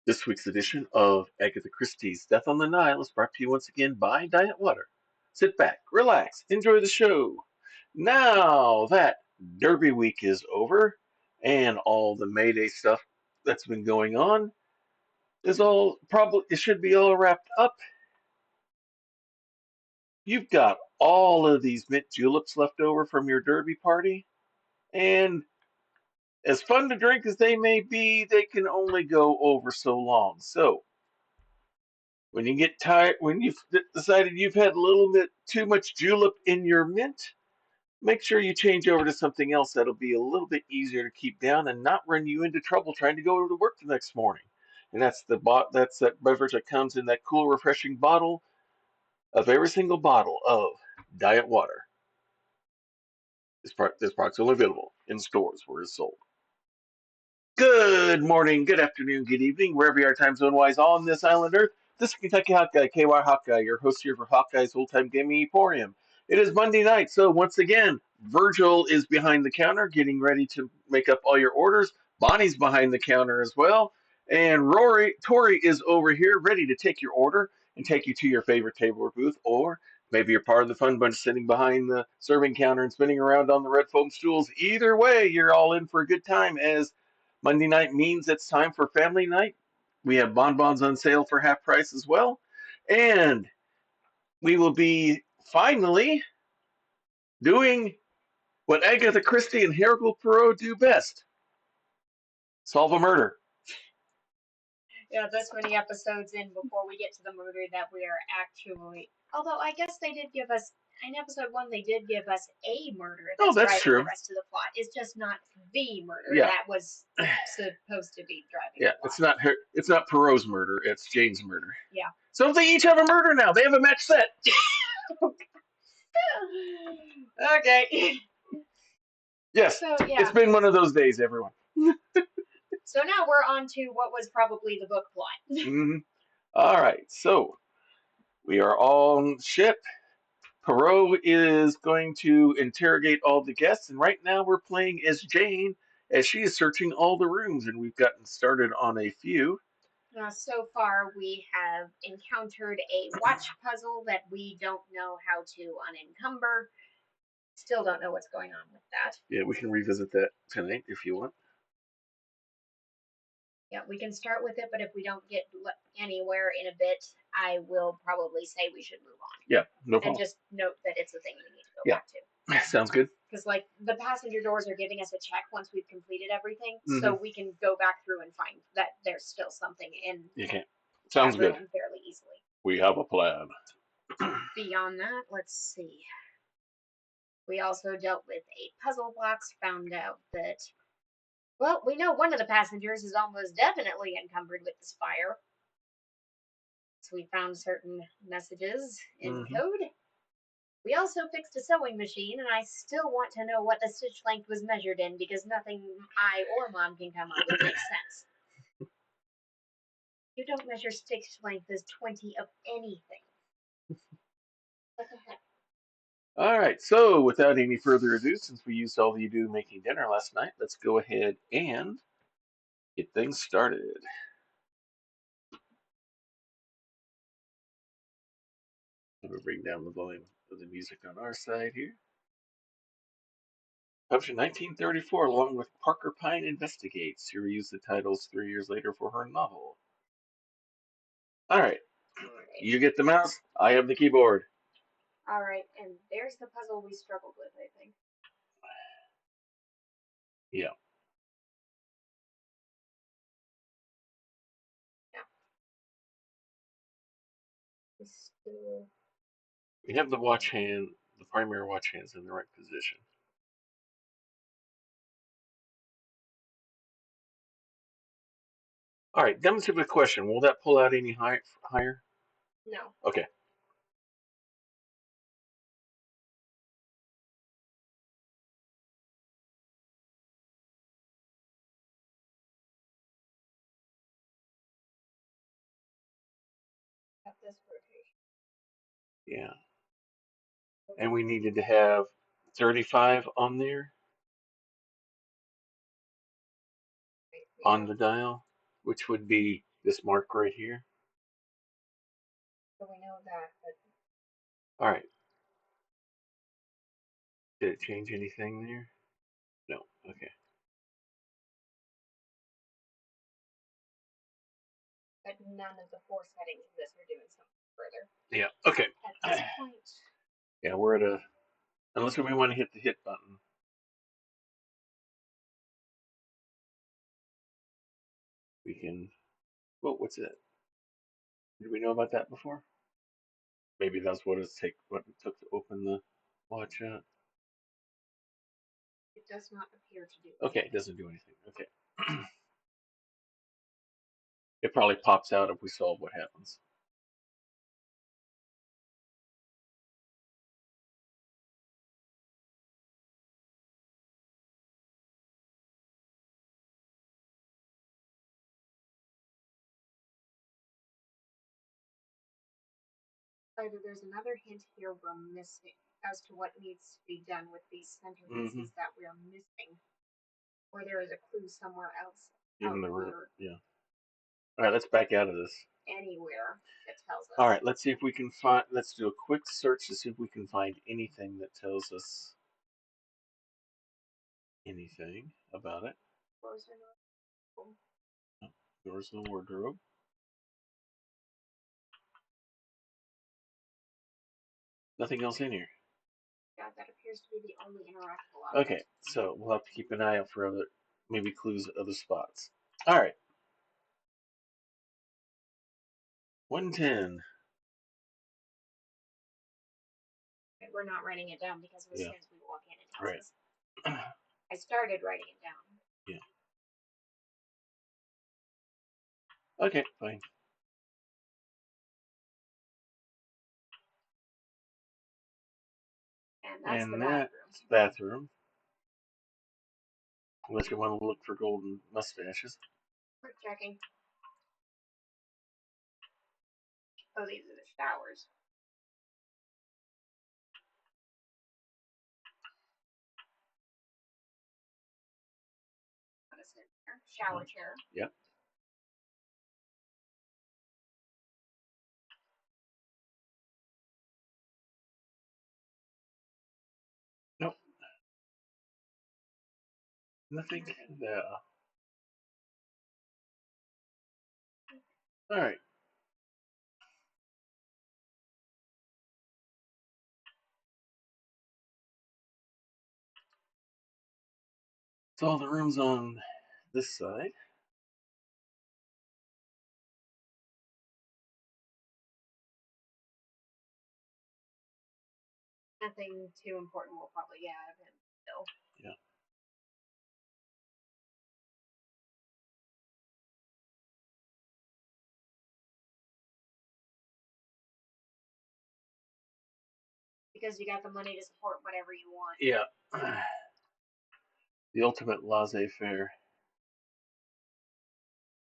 This week's edition of Agatha Christie's Death on the Nile is brought to you once again by Diet Water. Sit back, relax, enjoy the show. Now that Derby week is over and all the Mayday stuff that's been going on is all probably it should be all wrapped up. You've got all of these mint juleps left over from your Derby party, and as fun to drink as they may be, they can only go over so long. So when you get tired, when you've decided you've had a little bit too much julep in your mint, make sure you change over to something else that'll be a little bit easier to keep down and not run you into trouble trying to go to work the next morning. And that's that beverage that comes in that cool, refreshing bottle of every single bottle of Diet Water. This product's only available in stores where it's sold. Good morning, good afternoon, good evening, wherever you are time zone wise on this island Earth. This is Kentucky Hawkeye, KY Hawkeye, your host here for Hawkeye's Old Time Gaming Emporium. It is Monday night, so once again, Virgil is behind the counter getting ready to make up all your orders. Bonnie's behind the counter as well. And Tori is over here ready to take your order and take you to your favorite table or booth, or maybe you're part of the fun bunch sitting behind the serving counter and spinning around on the red foam stools. Either way, you're all in for a good time as Monday night means it's time for family night. We have bonbons on sale for half price as well. And we will be finally doing what Agatha Christie and Hercule Poirot do best: solve a murder. Yeah, this many episodes in before we get to the murder that we are actually. Although I guess they did give us in episode one, they did give us a murder that's That's driving true. the rest of the plot. It's just not the murder Yeah. that was supposed to be driving. Yeah, the plot. it's not Poirot's murder, it's Jane's murder. Yeah. So they each have a murder now. They have a match set. Okay. Yes. So yeah. It's been one of those days, everyone. So now we're on to what was probably the book plot. Mm-hmm. All right, so we are on ship. Poirot is going to interrogate all the guests, and right now we're playing as Jane as she is searching all the rooms, and we've gotten started on a few. So far, we have encountered a watch puzzle that we don't know how to unencumber. Still don't know what's going on with that. Yeah, we can revisit that tonight if you want. Yeah, we can start with it, but if we don't get anywhere in a bit, I will probably say we should move on. Yeah, no problem. And just note that it's a thing we need to go back to. Sounds good. Because, like, the passenger doors are giving us a check once we've completed everything, so we can go back through and find that there's still something in You can. Sounds good. Fairly easily. We have a plan. Beyond that, let's see. We also dealt with a puzzle box, found out that, well, we know one of the passengers is almost definitely encumbered with this fire. So we found certain messages in code. We also fixed a sewing machine, and I still want to know what the stitch length was measured in, because nothing I or Mom can come up with makes sense. You don't measure stitch length as 20 of anything. What the heck? All right, so without any further ado, since we used all of you do making dinner last night, let's go ahead and get things started. I'm going to bring down the volume of the music on our side here. Published in 1934, along with Parker Pine Investigates, who reused the titles 3 years later for her novel. All right, you get the mouse, I have the keyboard. All right, and there's the puzzle we struggled with, I think. Yeah. We have the watch hand, the primary watch hands in the right position. All right, demonstrate with a question. Will that pull out any higher? No. Okay. At this rotation. Yeah. And we needed to have 35 on there on the dial, which would be This mark right here. So we know that, but All right. Did it change anything there? No. Okay. none of the 4 settings of this are doing something further. Yeah. Okay. At this point, Yeah, we're at a. Unless we want to hit the hit button. We can. Whoa, what's that? Did we know about that before? Maybe that's what what it took to open the watch out. it does not appear to do. Okay, it doesn't do anything. Okay. It probably pops out if we solve what happens. Either there's another hint here we're missing as to what needs to be done with these centerpieces that we're missing, or there is a clue somewhere else In the room. here, Yeah. All right, let's back out of this. anywhere that tells us. All right, let's see if we can find. Let's do a quick search to see if we can find anything that tells us anything about it. Doors in the wardrobe. Nothing else in here. Yeah, that appears to be the only interactable object. Okay, so we'll have to keep an eye out for other, maybe clues at other spots. All right. 110. We're not writing it down because as soon as we walk in, it tells Right. us. I started writing it down. Yeah. Okay, fine. And that's that's the bathroom. Unless you want to look for golden mustaches. Quick checking. Oh, these are the showers. What is it there? Shower chair. Yep. Nope. Nothing there. All right. So all the rooms on this side. Nothing too important we'll probably get out of him still. Yeah. Because you got the money to support whatever you want. Yeah. The ultimate laissez-faire.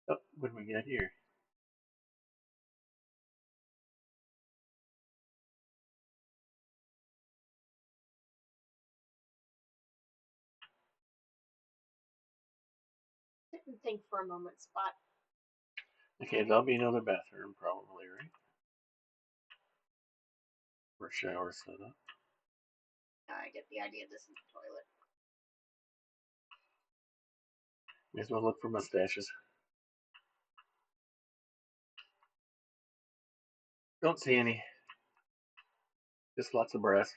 Oh, what do we got here? Didn't think for a moment, Spot. Okay, there'll be another bathroom probably, right? For a shower setup. I get the idea this is the toilet. May as well look for mustaches. Don't see any. Just lots of brass.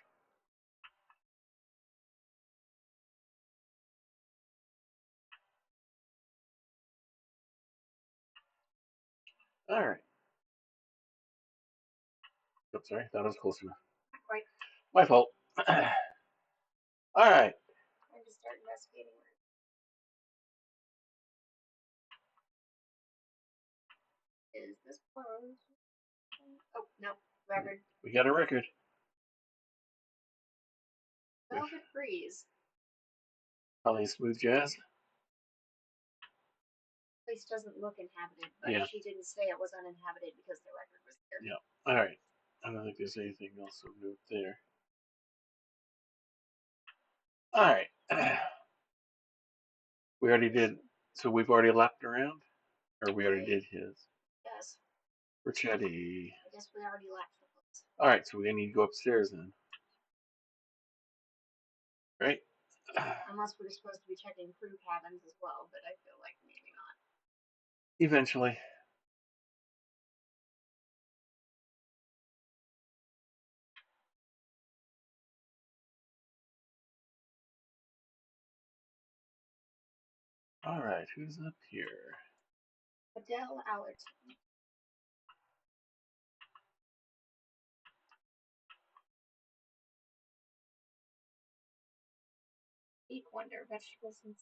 All right. Oh, sorry, thought I was close enough. Not quite. My fault. All right. Time to start investigating. Is this Poirot? Oh, no. Record. We got a record. Velvet Breeze. Probably smooth jazz. Place doesn't look inhabited, but Yeah. she didn't say it was uninhabited because the record was there. Yeah. All right. I don't think there's anything else of note there. All right. We already did. So we've already lapped around. Or we already did his. Yes. Ricchetti. I guess we already left the place. Alright, so we need to go upstairs then. Right? Unless we're supposed to be checking crew cabins as well, but I feel like maybe not. Eventually. Alright, who's up here? Adele Allerton. Eat wonder vegetables and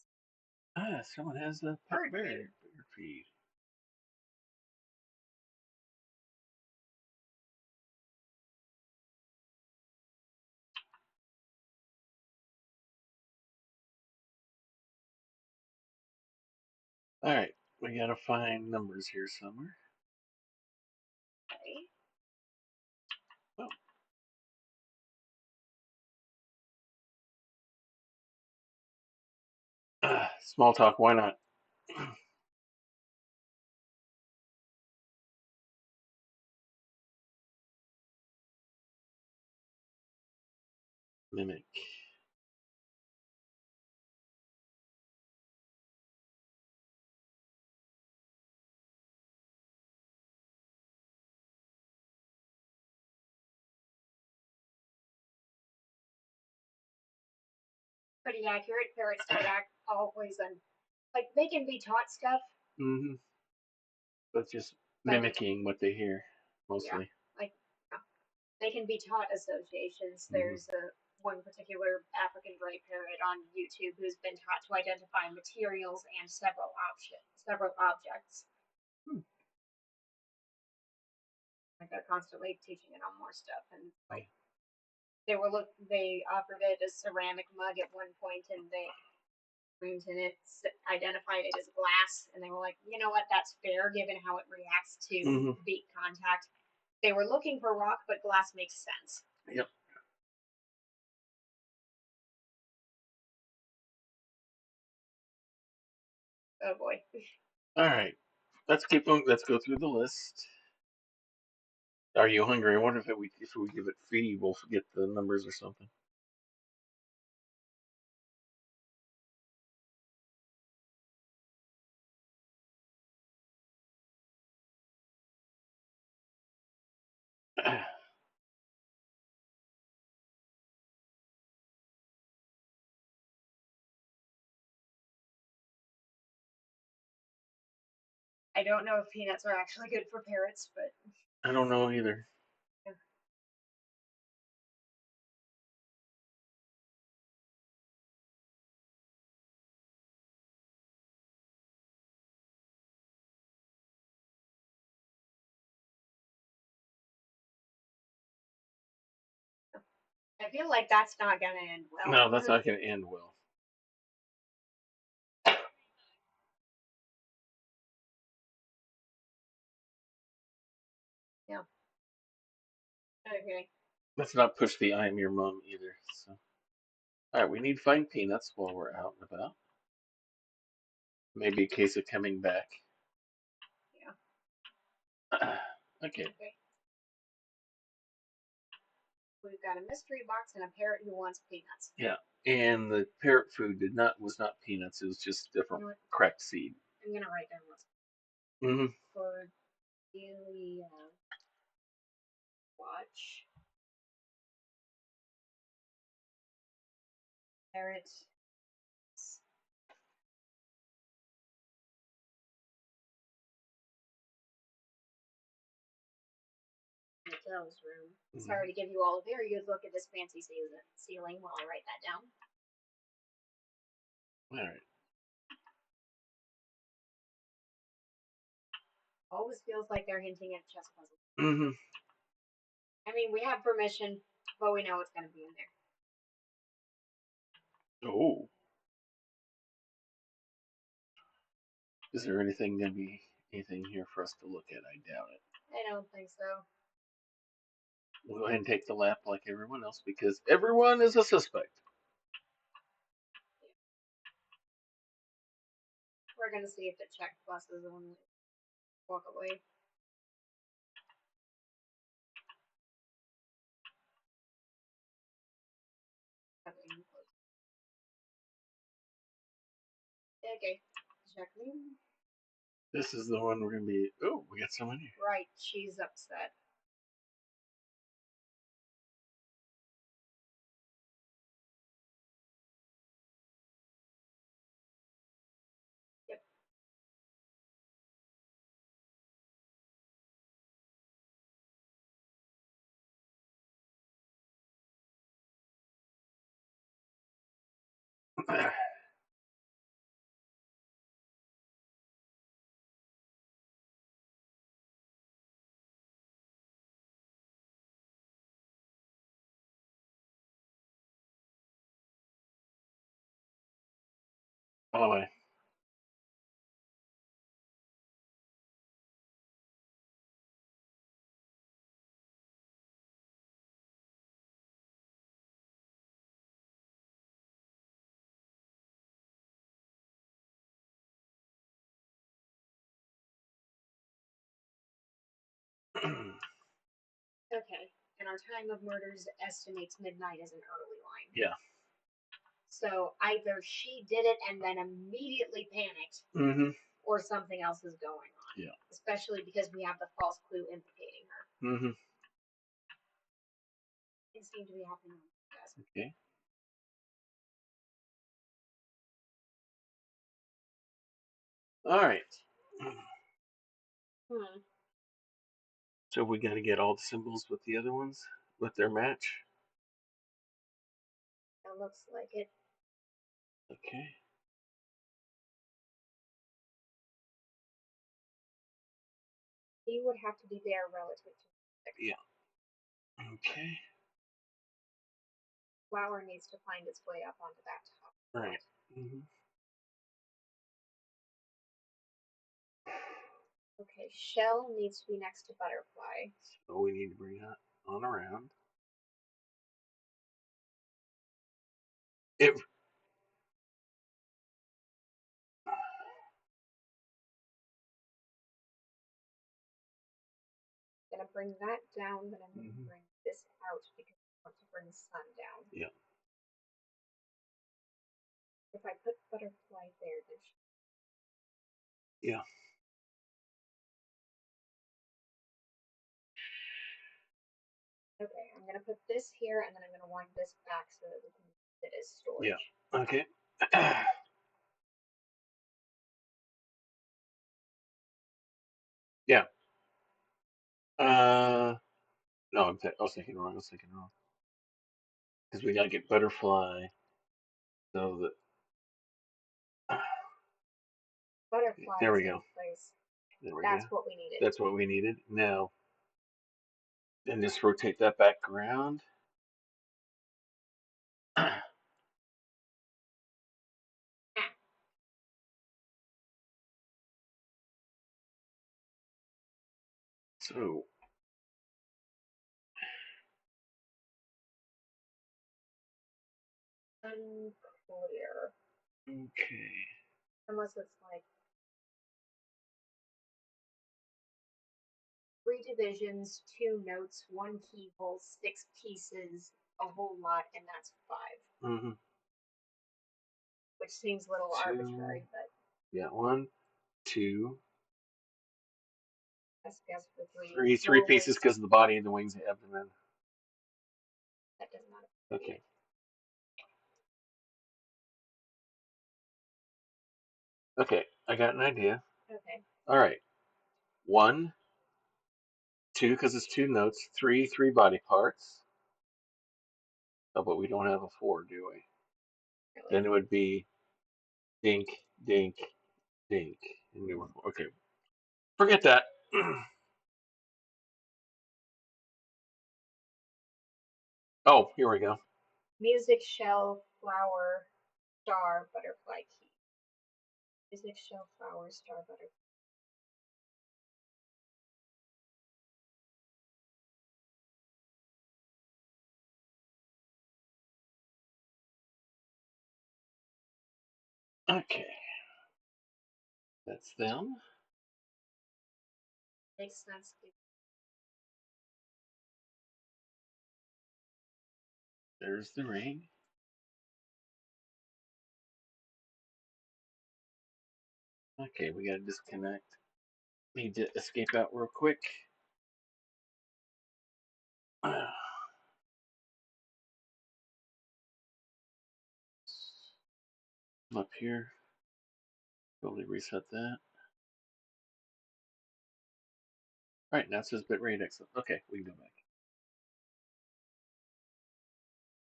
Someone has a bird bird feed. Alright, we gotta find numbers here somewhere. Okay. Small talk, why not? Mimic. Pretty accurate. Parrots don't act always like they can be taught stuff. Mm-hmm. But just Like mimicking what they hear, yeah, mostly. like yeah. They can be taught associations. Mm-hmm. There's one particular African gray parrot on YouTube who's been taught to identify materials and several objects. Hmm. Like they're constantly teaching it on more stuff, and like they offered it a ceramic mug at one point, and they and it identified it as glass, and they were like, you know what, that's fair given how it reacts to Mm-hmm. beak contact. They were looking for rock, but glass makes sense. Yep. Oh boy. Alright. Let's keep going. Let's go through the list. Are you hungry? I wonder if we give it feed, we'll forget the numbers or something. I don't know if peanuts are actually good for parrots, but I don't know either. yeah. I feel like that's not gonna end well. No, that's not going to end well. Yeah. Okay. Let's not push the I am your mom either. So, all right, we need to find peanuts while we're out and about. Maybe a case of coming back. Yeah. Okay. We've got a mystery box and a parrot who wants peanuts. Yeah, and the parrot food was not peanuts. It was just different cracked seed. I'm gonna write down what's Mm-hmm. for daily watch. Parrot. Adele's room. Mm-hmm. Sorry to give you all a very good look at this fancy ceiling while I write that down. All right. Always feels like they're hinting at chess puzzle. Mm-hmm. I mean, we have permission, but we know it's going to be in there. Oh. Is there anything going to be anything here for us to look at? I doubt it. I don't think so. We'll go ahead and take the lap like everyone else because everyone is a suspect. We're going to see if the check plus is on. walk away. Okay, Jacqueline. This is the one we're gonna be. Oh, we got so many. Right, she's upset. Yep. All the way. Okay, and our time of murders estimates midnight as an early line. Yeah. So either she did it and then immediately panicked, Mm-hmm. or something else is going on. Yeah. Especially because we have the false clue implicating her. Mm-hmm. Things seem to be happening on the desk. Okay. All right. So we got to get all the symbols with the other ones with their match. That looks like it. Okay. He would have to be there relative to the Yeah. Okay. flower needs to find its way up onto that top. Right. Mm-hmm. Okay, shell needs to be next to butterfly. So we need to bring that on around. It. I'm gonna bring that down, but I'm gonna bring this out because I want to bring sun down. Yeah. If I put butterfly there, then Yeah. okay, I'm gonna put this here, and then I'm gonna wind this back so that we can use it as storage. Yeah. Okay. Yeah. No, I was thinking wrong. Because we gotta get butterfly so that. Butterfly There is we in go. place. There we That's go. what we needed. That's what we needed. Now, then just rotate that back around. So, Unclear. okay. Unless it's like 3 divisions, 2 notes, 1 keyhole, 6 pieces, a whole lot, and that's 5. Mm-hmm. Which seems a little arbitrary, but Yeah, 1, 2, I guess for 3. 3 pieces because of the body and the wings and abdomen. That does not. Okay. Okay, I got an idea. Okay. All right. 1, 2, because it's 2 notes. 3 body parts. Oh, but we don't have a 4, do we? Really. Then it would be dink, dink, dink. Okay. Forget that. Oh, here we go. Music, shell, flower, star, butterfly, key. Music, shell, flower, star, butterfly. Okay. That's them. Makes sense. There's the ring. Okay, we gotta disconnect. Need to escape out real quick. Up here. Totally reset that. Alright, now it says bitrate excellent. Okay, we can go back.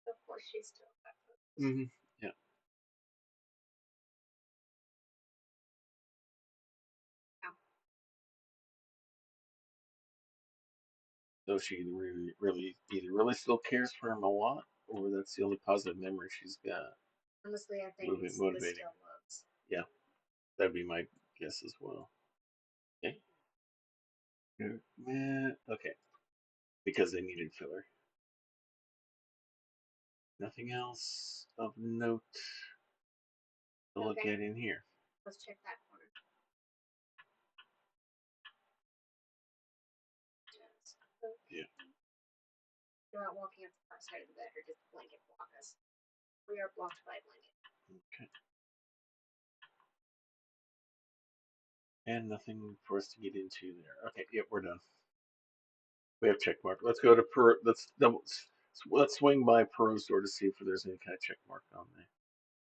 Of course, she's still back. Mm-hmm. Yeah. So she either really still cares for him a lot, or that's the only positive memory she's got. Honestly, I think it's Motivating. still loves. Yeah, that'd be my guess as well. Okay. Okay. Because they needed filler. Nothing else of note to look at in here. Let's check that corner. Yeah. You're not walking up the far side of the bed, or does the blanket block us? We are blocked by a blanket. Okay. And nothing for us to get into there. Okay, yep, we're done. We have check mark. Let's go to let's swing by Perot's door to see if there's any kind of check mark on there.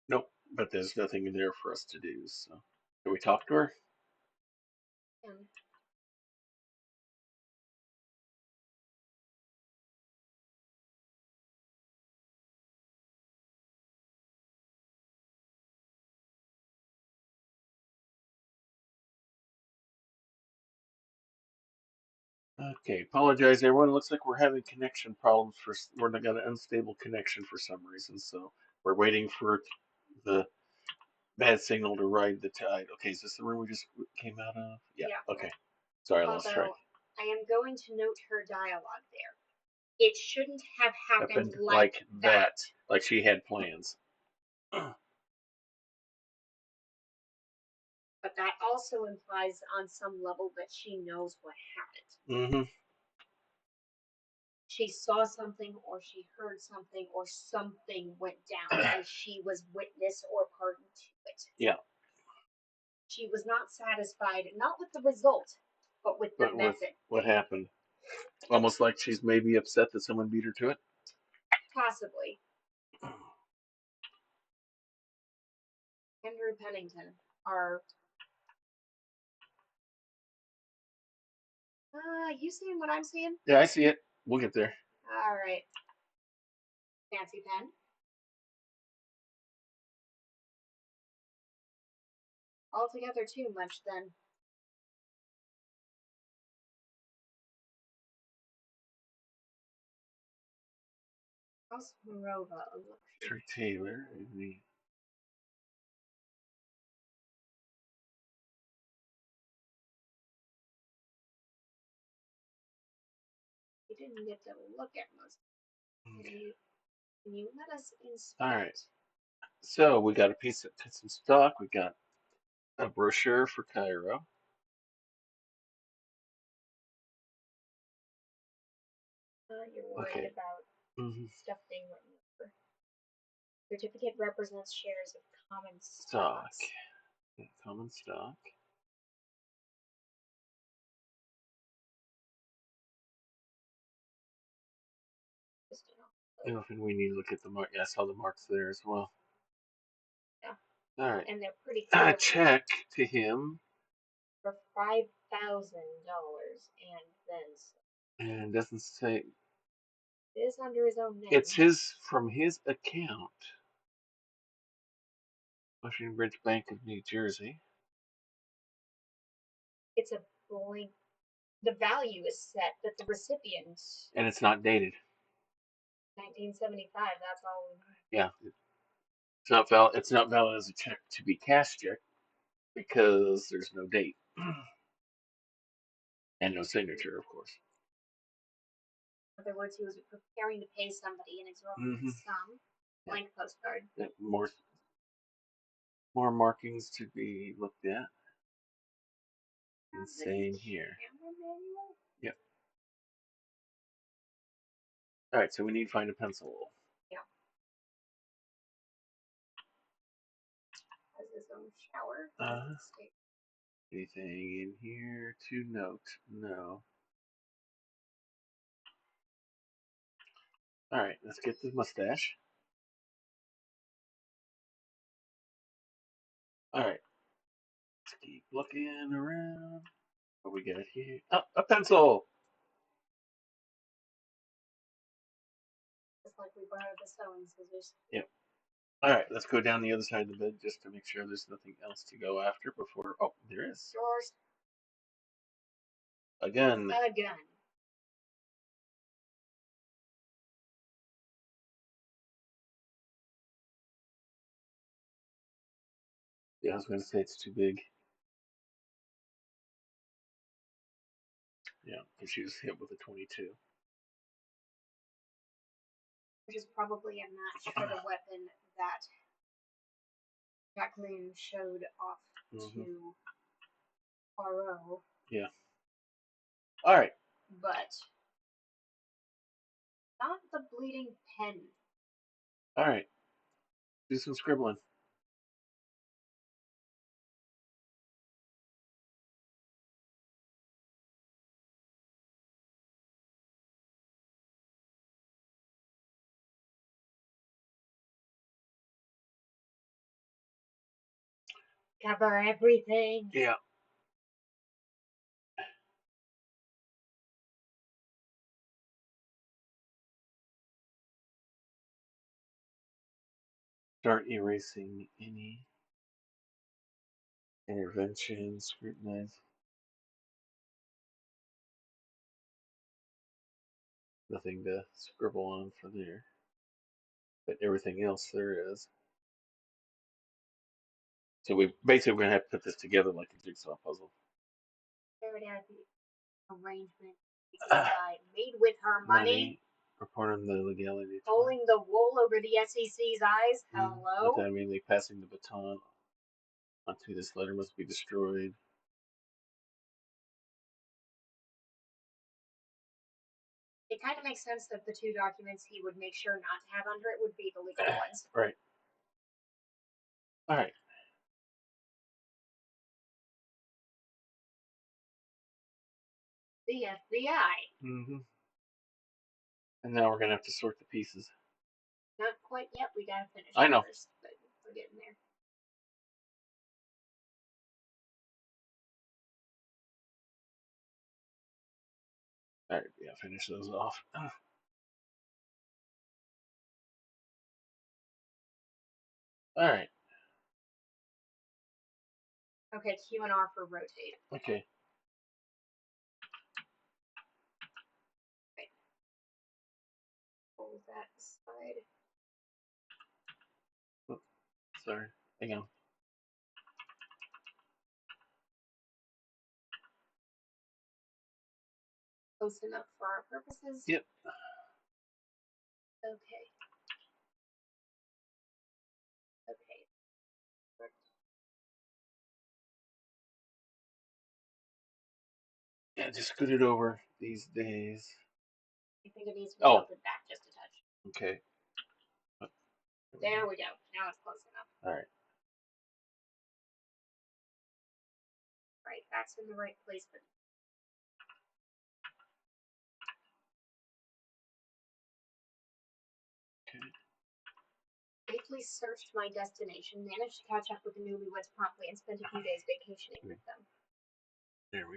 Nope, but there's nothing in there for us to do. So, can we talk to her? Okay, apologize everyone. Looks like we're having connection problems. We're got an unstable connection for some reason, so we're waiting for the bad signal to ride the tide. Okay, is this the room we just came out of? Yeah. Okay. Sorry, I lost track. I am going to note her dialogue there. It shouldn't have happened like that. Like she had plans. But that also implies on some level that she knows what happened. Mm-hmm. She saw something, or she heard something, or something went down, and she was witness or party to it. Yeah. She was not satisfied, not with the result, but with the method. What happened. Almost like she's maybe upset that someone beat her to it. Possibly. Andrew Pennington are. You seeing what I'm seeing? Yeah, I see it. We'll get there. All right. Fancy pen. Altogether too much then. House Morova. Trey Taylor. We didn't get to look at most. Okay. Can you let us inspect? All right. So we got a piece of some stock. We got a brochure for Cairo. You're worried about stuff being written over. Certificate represents shares of common stock. Common stock. And we need to look at the mark. Yeah, I saw the marks there as well. Yeah. All right. And they're pretty clear. Check to him for $5,000 and then. And it doesn't say. It is under his own name. It's his from his account. Washington Bridge Bank of New Jersey. It's a blank. The value is set, but the recipient. And it's not dated. 1975. That's all. Yeah. It's not valid. It's not valid as a check to be cash check because there's no date and no signature, of course. In other words, he was preparing to pay somebody an exorbitant sum. Blank postcard. More markings to be looked at. And same here. Yep. All right, so we need to find a pencil. Yeah. Has his own shower. Anything in here to note? No. All right, let's get the mustache. All right, let's keep looking around. What we got here? Oh, a pencil. Just like we borrowed the sewing scissors. Yep. All right, let's go down the other side of the bed just to make sure there's nothing else to go after before. Oh, there is. Drawers. A gun. A gun. Yeah, I was going to say it's too big. Yeah, because she was hit with a 22. Which is probably a match for the weapon that Jacqueline showed off to Poirot. Yeah. All right. But not the bleeding pen. All right. Do some scribbling. Cover everything. Yeah. Start erasing any intervention, scrutinize. Nothing to scribble on for there. But everything else there is. So we basically we're gonna have to put this together like a jigsaw puzzle. There it is. Arrangement. Made with her money. Reporting the legality. Pulling the wool over the SEC's eyes. Hello. With that, immediately passing the baton onto this letter must be destroyed. It kind of makes sense that the two documents he would make sure not to have under it would be the legal ones. Right. All right. The FBI. Mm-hmm. And now we're gonna have to sort the pieces. Not quite yet. We gotta finish. I know. First, but we're getting there. All right. Yeah. Finish those off. All right. Okay, Q and R for rotate. Okay. Right. Hold that aside. Oops, sorry. Hang on. Close enough for our purposes. Yep. Okay. Okay. Yeah, just scoot it over these days. I think it needs to be tilted back just a touch. Okay. There we go. Now it's close enough. All right. Right, that's in the right place, but Okay. safely searched my destination, managed to catch up with the newlyweds promptly, and spent a few days vacationing with them.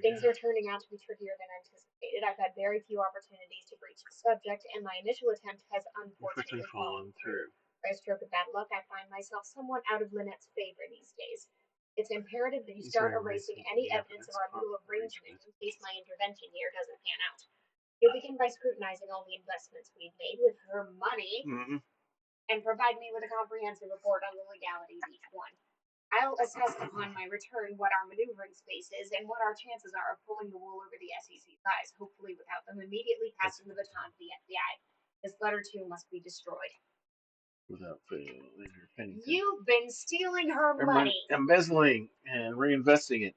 Things are turning out to be trickier than anticipated. I've had very few opportunities to breach the subject, and my initial attempt has unfortunately fallen through. By a stroke of bad luck, I find myself somewhat out of Linnette's favor these days. It's imperative that you start erasing any evidence of our little arrangement in case my intervention here doesn't pan out. You'll begin by scrutinizing all the investments we've made with her money and provide me with a comprehensive report on the legality of each one. I'll assess upon my return what our maneuvering space is and what our chances are of pulling the wool over the SEC's eyes, hopefully without them immediately passing the baton to the FBI. This letter, too, must be destroyed. Without fail, You've been stealing her money. Embezzling and reinvesting it.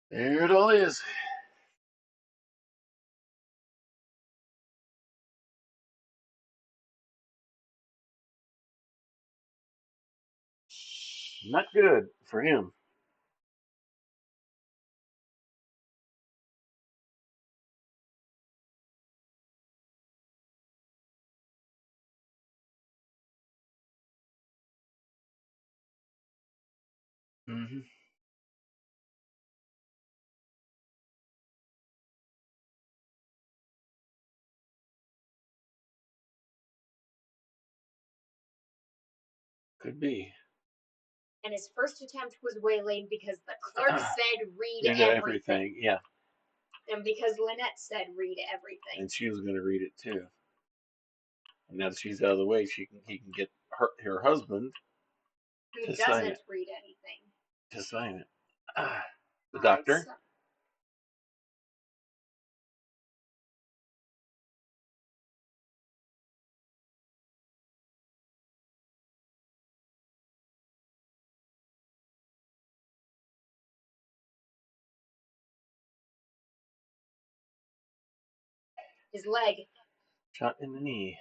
There it all is. Not good for him. Mm-hmm. Could be. And his first attempt was waylaid because the clerk said read Read everything. everything, yeah. And because Linnette said read everything. And she was going to read it too. And now that she's out of the way, he can get her husband Who to sign doesn't it. read anything. To sign it. The All right, doctor. so his leg. Shot in the knee.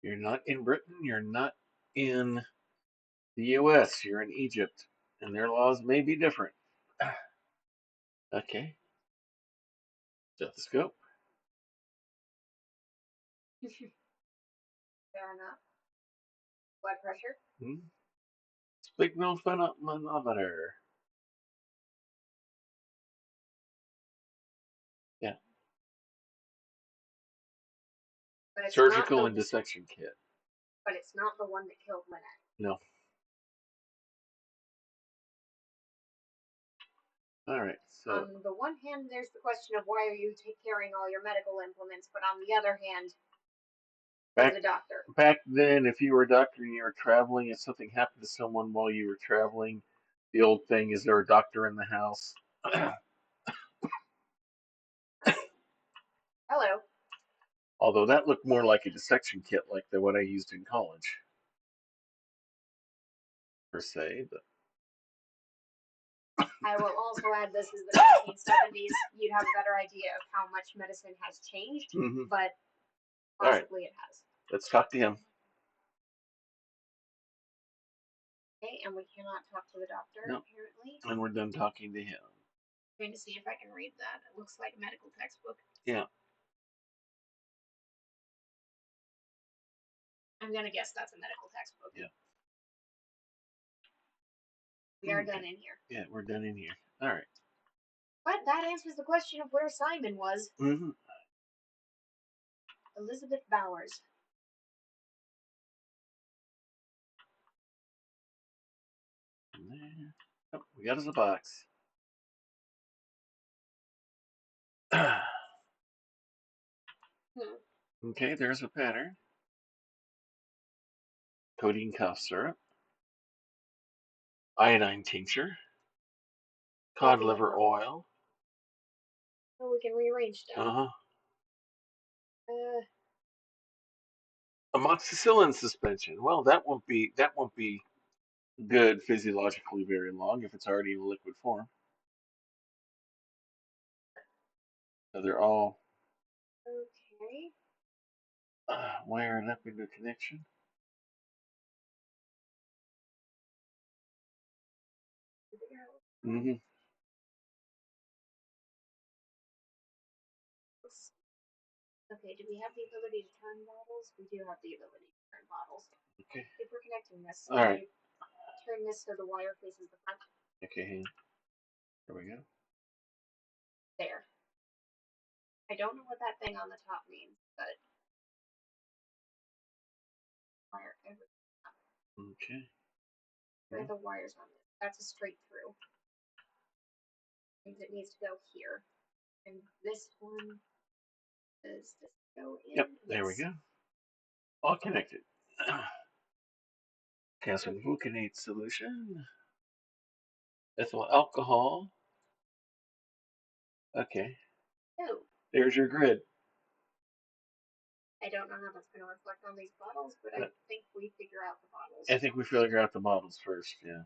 You're not in Britain. You're not in the U.S. You're in Egypt, and their laws may be different. Okay. Stethoscope. Fair enough. Blood pressure. Hmm. Sphygmomanometer. Yeah. But it's not Surgical the and dissection kit. but it's not the one that killed Linnette. No. All right. So On the one hand, there's the question of why are you carrying all your medical implements, but on the other hand, you're back the doctor. back then, if you were a doctor and you were traveling, if something happened to someone while you were traveling, the old thing is there a doctor in the house. Hello. Although that looked more like a dissection kit, like the one I used in college, per se. But I will also add this is the 1970s. You'd have a better idea of how much medicine has changed, mm-hmm. but All right, possibly it has. let's talk to him. Okay, and we cannot talk to the doctor, No, apparently. and we're done talking to him. Trying to see if I can read that. It looks like a medical textbook. Yeah. I'm gonna guess that's a medical textbook. Yeah. We are done in here. Yeah, we're done in here. All right. But that answers the question of where Simon was. Mm-hmm. Elizabeth Bowers. Oh, we got us a box. Okay, there's a pattern. Codeine cough syrup. Iodine tincture. Cod liver oil. So we can rearrange stuff. Uh-huh. Uh, Amoxicillin suspension. Well, that won't be good physiologically very long if it's already in liquid form. So they're all okay. wired up into connection. Mm-hmm. Okay, do we have the ability to turn bottles? We do have the ability to turn bottles. Okay. If we're connecting this, All right. turn this so the wire faces the front. Okay. There we go. There. I don't know what that thing on the top means, but wire everything up. Okay. Where are the wires on this? That's a straight through. Means it needs to go here. And this one does this go in? Yep. There we go. All connected. Calcium gluconate solution. Ethyl alcohol. Okay. Oh. There's your grid. I don't know how that's going to reflect on these bottles, but I think we figure out the bottles. I think we figure out the bottles first, yeah.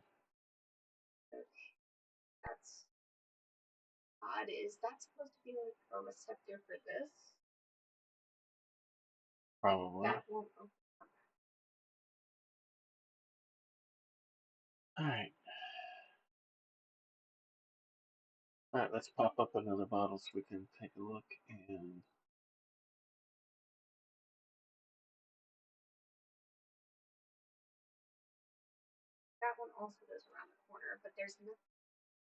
That's odd. Is that supposed to be like a receptor for this? Probably. That won't open up. Alright. Alright, let's pop up another bottle so we can take a look and that one also goes around the corner, but there's nothing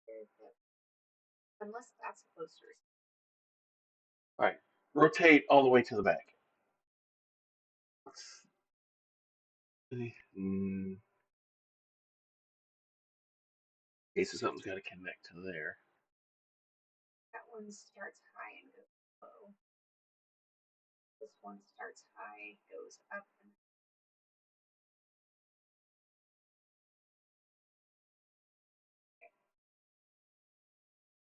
there that, unless that's a poster. alright. Rotate all the way to the back. In case something's got to connect to there. That one starts high and goes low. This one starts high, goes up, and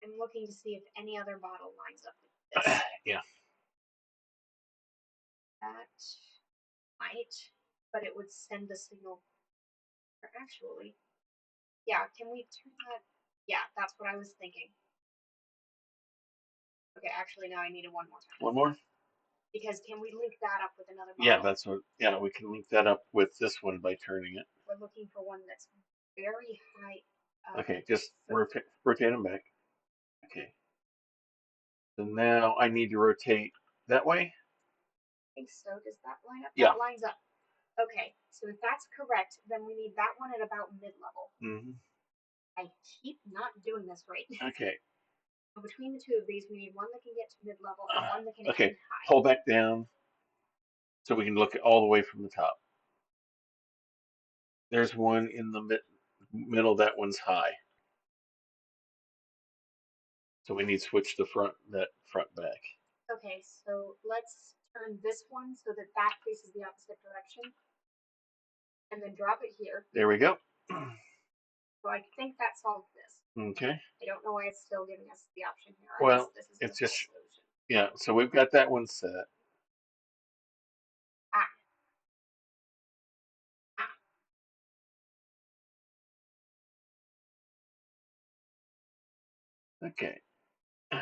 I'm looking to see if any other bottle lines up with this. Yeah. That might, but it would send a signal. Or actually, yeah, can we turn that? Yeah, that's what I was thinking. Okay, actually, now I need it one more time. One more? Because can we link that up with another bottle? Yeah, that's what. Yeah, we can link that up with this one by turning it. We're looking for one that's very high. Okay, just rotate them back. Okay. So now I need to rotate that way. I think so. Does that line up? Yeah. That lines up. Okay, so if that's correct, then we need that one at about mid-level. Mm-hmm. I keep not doing this right. Okay. So between the two of these, we need one that can get to mid-level and one that can okay. end high. Pull back down so we can look at all the way from the top. There's one in the middle. That one's high. So we need to switch the front back. Okay, so let's turn this one so that that faces the opposite direction. And then drop it here. There we go. So I think that solves this. Okay. I don't know why it's still giving us the option here. Well, this is it's just solution. Yeah. So we've got that one set. Okay. So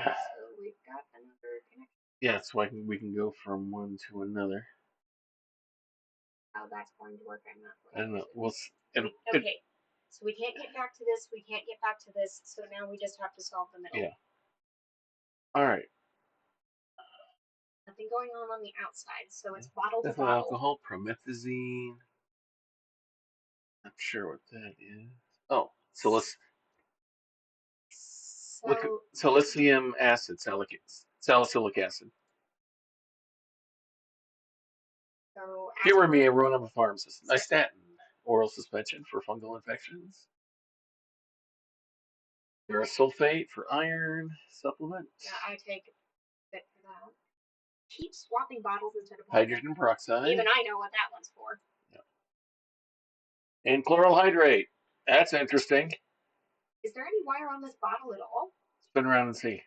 we've got another connection. Yeah, so we can go from one to another. How that's going to work, I'm not I don't know. We'll okay. So we can't get back to this. We can't get back to this. So now we just have to solve the middle. Yeah. All right. Nothing going on the outside. So it's bottle to Ethyl bottle. alcohol, promethazine. Not sure what that is. Oh, so let's look at silicium acid, salicylic acid. So Furamine, Aronoma Pharmacist. Nystatin, oral suspension for fungal infections. Sulfate for iron supplement. Yeah, I take a bit for that. Keep swapping bottles instead of hydrogen peroxide. Even I know what that one's for. Yeah. And chloral hydrate. That's interesting. Is there any wire on this bottle at all? Spin around and see.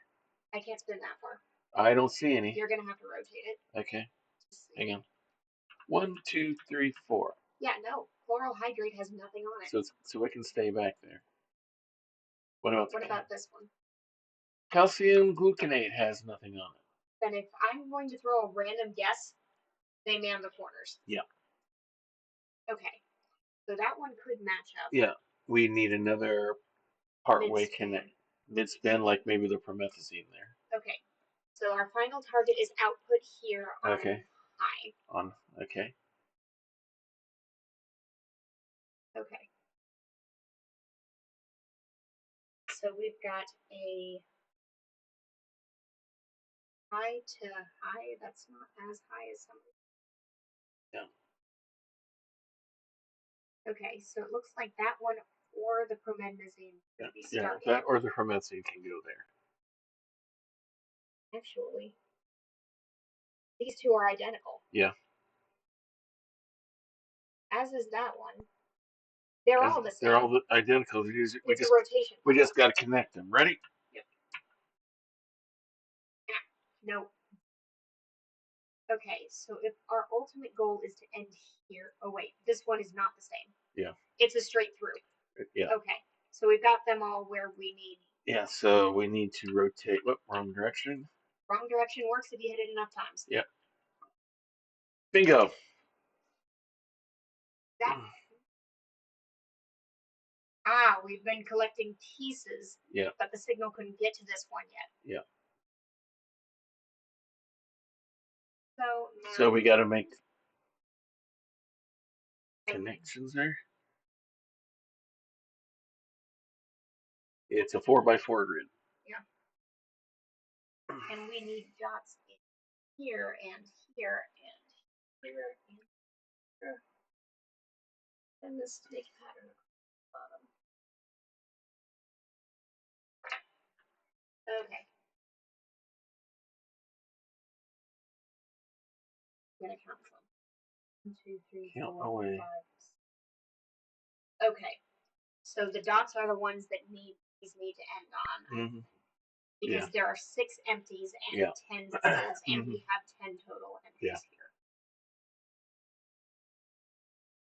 I can't spin that far. I don't see any. You're gonna have to rotate it. Okay. Hang on. 1, 2, 3, 4. Yeah, no. Chloral hydrate has nothing on it. So it can stay back there. What about this one? Calcium gluconate has nothing on it. Then if I'm going to throw a random guess, they man the corners. Yeah. Okay. So that one could match up. Yeah. We need another partway connect. Mid-spin, like maybe the promethazine there. Okay. So our final target is output here on high. Okay. Okay. So we've got a high to high. That's not as high as something. Yeah. Okay, so it looks like that one or the promethazine could be started. Yeah, that or the promethazine can go there. Actually, these two are identical. Yeah. As is that one. They're all the same. They're all identical. Rotation. We just got to connect them. Ready? Yep. No. Okay, so if our ultimate goal is to end here. Oh, wait, this one is not the same. Yeah. It's a straight through. Yeah. Okay, so we've got them all where we need. Yeah, so we need to rotate. Whoop, wrong direction. Wrong direction works if you hit it enough times. Yep. Bingo. That. We've been collecting pieces. Yeah. But the signal couldn't get to this one yet. Yeah. So now. So we got to make connections there. It's a 4x4 grid. Yeah. And we need dots in here and here and here and here. And this snake pattern at the bottom. Okay. I'm gonna count them. 1, 2, 3, 4, 5. Okay. So the dots are the ones that these need to end on. Mm-hmm. Because there are 6 empties and 10 folds, and we have 10 total entries here.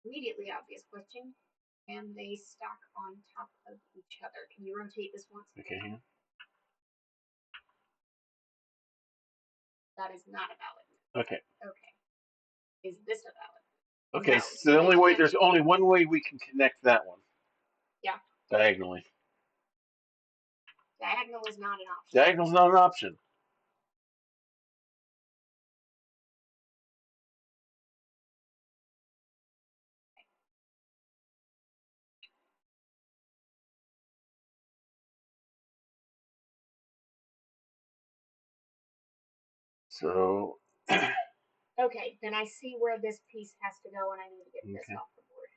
Immediately obvious question. Can they stack on top of each other? Can you rotate this once? Okay. That is not a valid. Okay. Okay. Is this a valid? Okay, no, so the only way, there's only one way we can connect that one. Yeah. Diagonally. Diagonal is not an option. Diagonal's not an option. So. Okay, then I see where this piece has to go, and I need to get this off the board.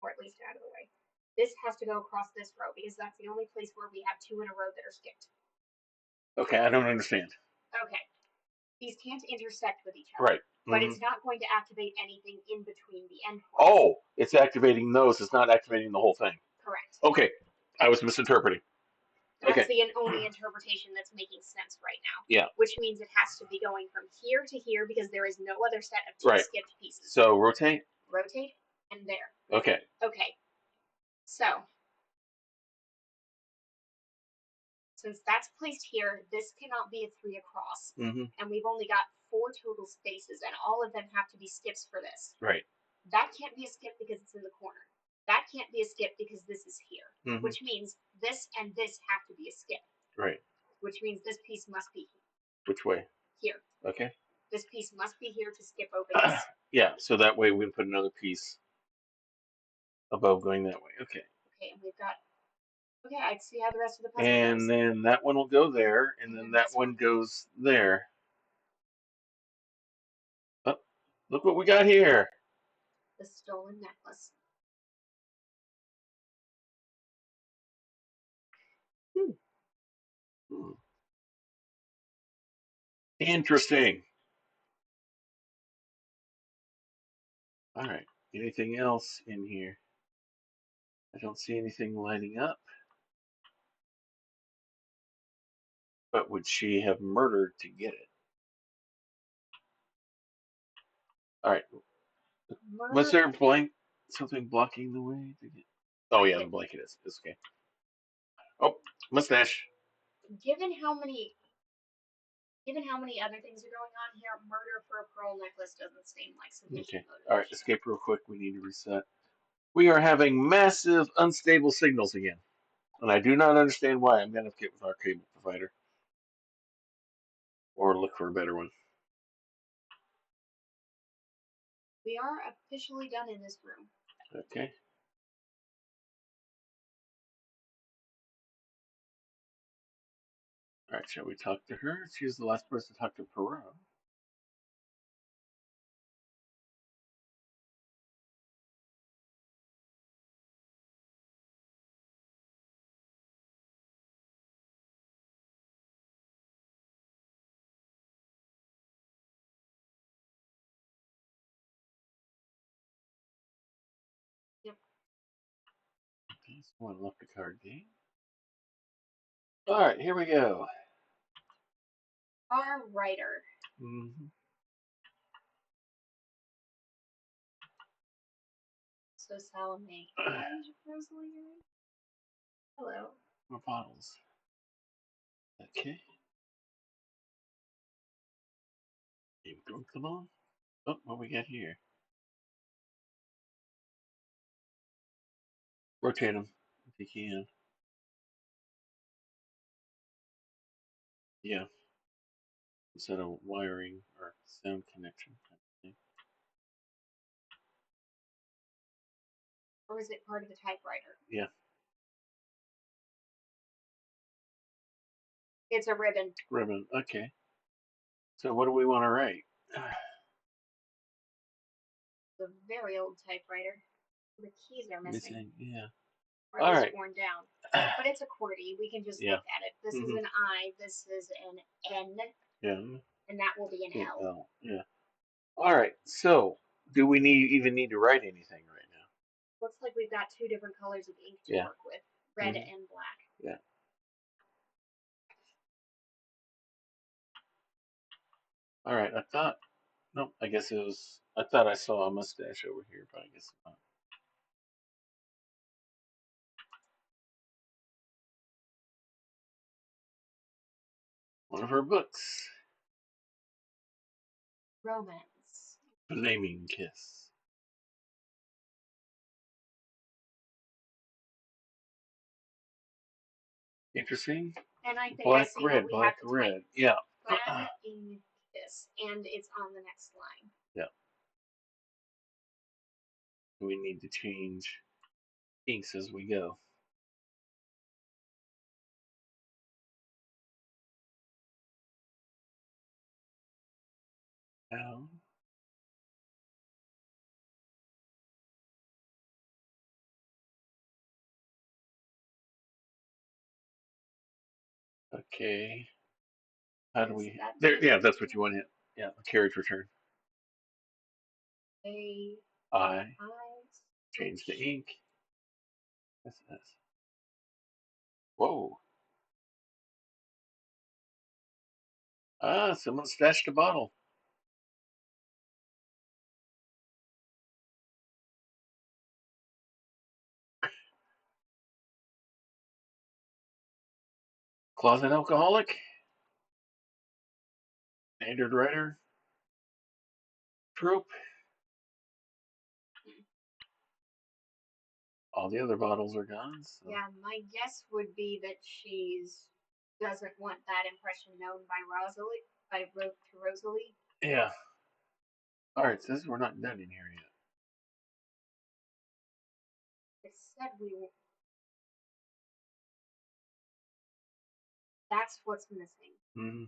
Or at least out of the way. This has to go across this row, because that's the only place where we have 2 in a row that are skipped. Okay, I don't understand. Okay. These can't intersect with each other. Right. But it's not going to activate anything in between the endpoints. Oh, it's activating those. It's not activating the whole thing. Correct. Okay, I was misinterpreting. That's the only interpretation that's making sense right now. Yeah. Which means it has to be going from here to here because there is no other set of 2 skipped pieces. So rotate. Rotate, and there. Okay. Okay. So. Since that's placed here, this cannot be a 3 across. And we've only got 4 total spaces, and all of them have to be skips for this. Right. That can't be a skip because it's in the corner. That can't be a skip because this is here. Which means this and this have to be a skip. Right. Which means this piece must be here. Which way? Here. Okay. This piece must be here to skip over this. Yeah, so that way we can put another piece above going that way. Okay. Okay, and we've got. Okay, I see how the rest of the puzzle goes. And then that one will go there, and then that one goes there. Oh, look what we got here. The stolen necklace. Interesting. All right. Anything else in here? I don't see anything lighting up. But would she have murdered to get it? All right. Was there something blocking the way to get? Oh yeah, the blanket is. It's okay. Oh, mustache. Given how many other things are going on here, murder for a pearl necklace doesn't seem like sufficient motivation. All right, escape real quick. We need to reset. We are having massive unstable signals again. And I do not understand why. I'm going to get with our cable provider. Or look for a better one. We are officially done in this room. Okay. All right, shall we talk to her? She's the last person to talk to Poirot. Yep. Someone left the card game. All right, here we go. Our writer. Mm-hmm. So Salome and Rosalie. Hello. More bottles. Okay. You drunk them all? Oh, what we got here? Rotate them if you can. Yeah. Instead of wiring or sound connection type of thing. Or is it part of the typewriter? Yeah. It's a ribbon. Ribbon. Okay. So what do we want to write? The very old typewriter. The keys are missing. Yeah. Or All at least right. worn down. But it's a QWERTY. We can just Yeah. look at it. This is Mm-hmm. an I. This is an N. Yeah. And that will be an Yeah. L. Oh, yeah. All right. So, do we even need to write anything right now? Looks like we've got two different colors of ink to Yeah. work with. Red Mm-hmm. and black. Yeah. All right. I thought. No, I guess it was. I thought I saw a mustache over here, but I guess not. One of her books. Romance. Flaming Kiss. Interesting. And I think I Black see what red. we have Black to type. red. Yeah. Flaming Kiss. And it's on the next line. Yeah. We need to change inks as we go. Now. Okay. How do we? There. Yeah, that's what you want to hit. Yeah. Carriage return. I change the ink. This. Whoa. Ah, someone stashed a bottle. Closet alcoholic. Standard writer. Trope. All the other bottles are gone. So. Yeah, my guess would be that she's doesn't want that impression known by Rosalie. I wrote to Rosalie. Yeah. All right, says we're not done in here yet. It said we. That's what's missing. Mm-hmm.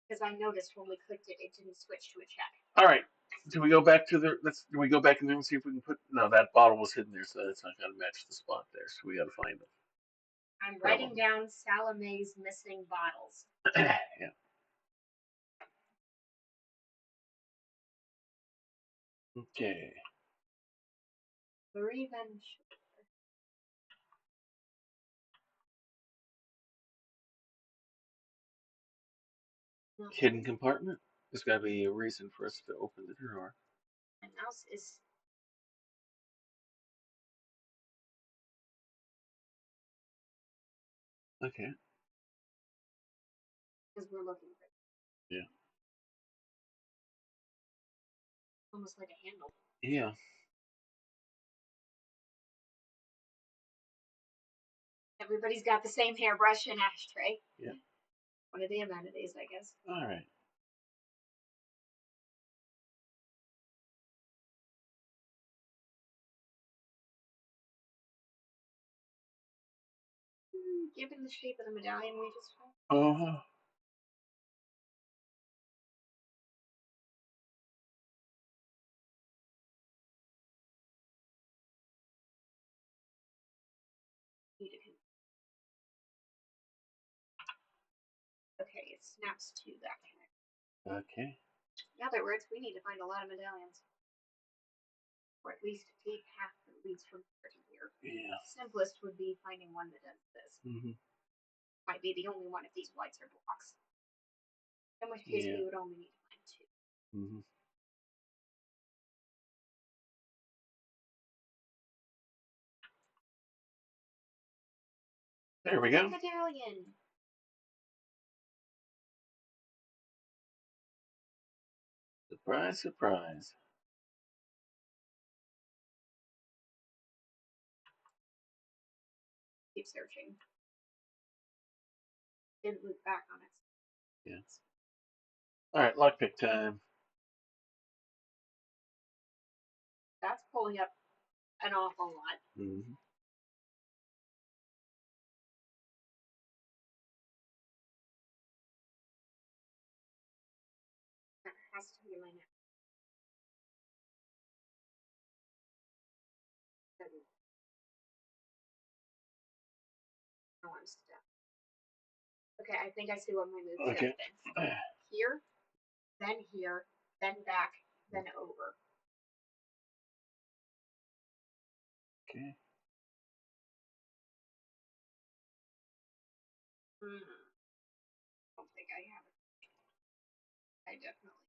Because I noticed when we clicked it, it didn't switch to a check. All right. Do we go back to the? Do we go back in there and see if we can put? No, that bottle was hidden there, so that's not going to match the spot there. So we got to find it. I'm writing down Salome's missing bottles. Yeah. Okay. Revenge. Hidden compartment. There's got to be a reason for us to open the drawer. My mouse is. Okay. Because we're looking for it. Yeah. Almost like a handle. Yeah. Everybody's got the same hairbrush and ashtray. Yeah. One of the amenities, I guess. All right. Given the shape of the medallion we just found. Uh-huh. Okay, it snaps to that connector. Okay. In other words, we need to find a lot of medallions. Or at least a deep path that leads from here to here. Yeah. Simplest would be finding one that does this. Mm-hmm. might be the only one if these whites are blocks. In which case we would only need to find two. Mm-hmm. There we go. Medallion. Surprise, surprise. Keep searching. Didn't loop back on it. Yes. All right, lockpick time. That's pulling up an awful lot. Mm-hmm. That has to be my next. Oh, I'm stuck. Okay, I think I see what my moves Okay. have been. Here, then back, then over. Okay. I don't think I have it. I definitely.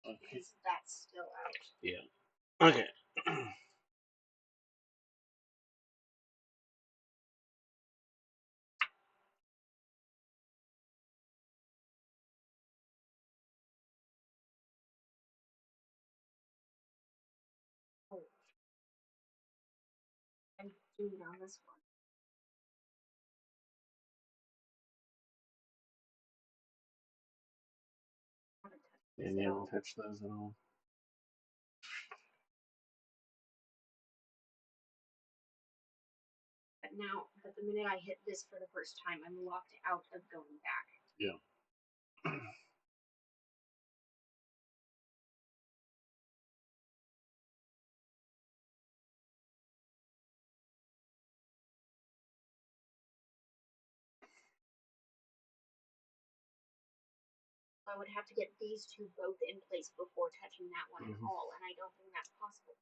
Okay. Because that's still out. Yeah. Okay. Oh. I'm doing on this one. And you haven't touched those at all? But the minute I hit this for the first time, I'm locked out of going back. Yeah. I would have to get these two both in place before touching that one at all, and I don't think that's possible.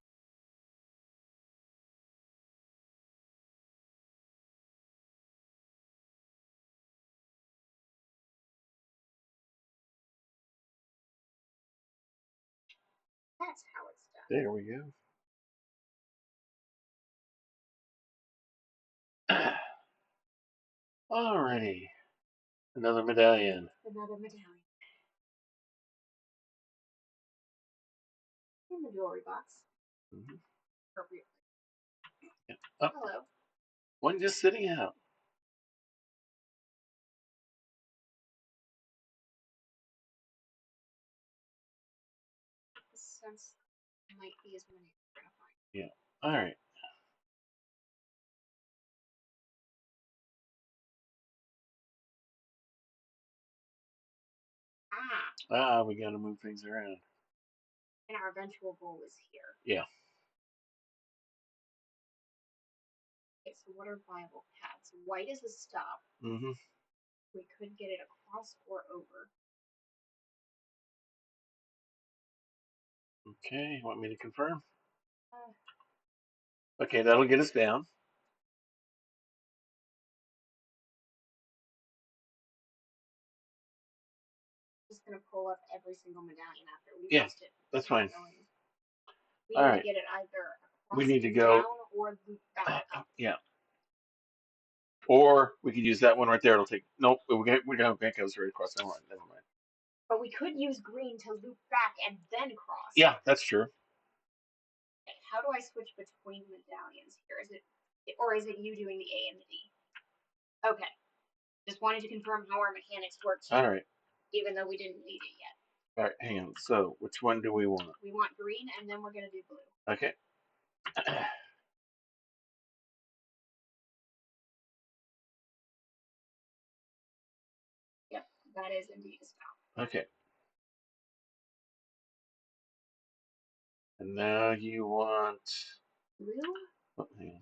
That's how it's done. There we go. Alrighty. Another medallion. Another medallion. In the jewelry box. Mm-hmm. Appropriately. Yeah. Oh, hello. One just sitting out. This sense might be as many as we're gonna find. Yeah. All right. We got to move things around. And our eventual goal is here. Yeah. Okay, so what are viable paths? White is a stop. Mm-hmm. We could get it across or over. Okay. You want me to confirm? Okay, that'll get us down. Just gonna pull up every single medallion after we lost it. That's fine. We All need right. to get it either across We need to go down or back up. Yeah. Or we could use that one right there. It'll take. Nope. We're gonna make those right across. Never mind. Never mind. But we could use green to loop back and then cross. Yeah, that's true. Okay, how do I switch between medallions here? Is it you doing the A and the D? Okay. Just wanted to confirm how our mechanics worked. All right. Even though we didn't need it yet. All right. Hang on. So, which one do we want? We want green, and then we're gonna do blue. Okay. Yep, that is indeed a stop. Okay. And now you want blue. Oh, hang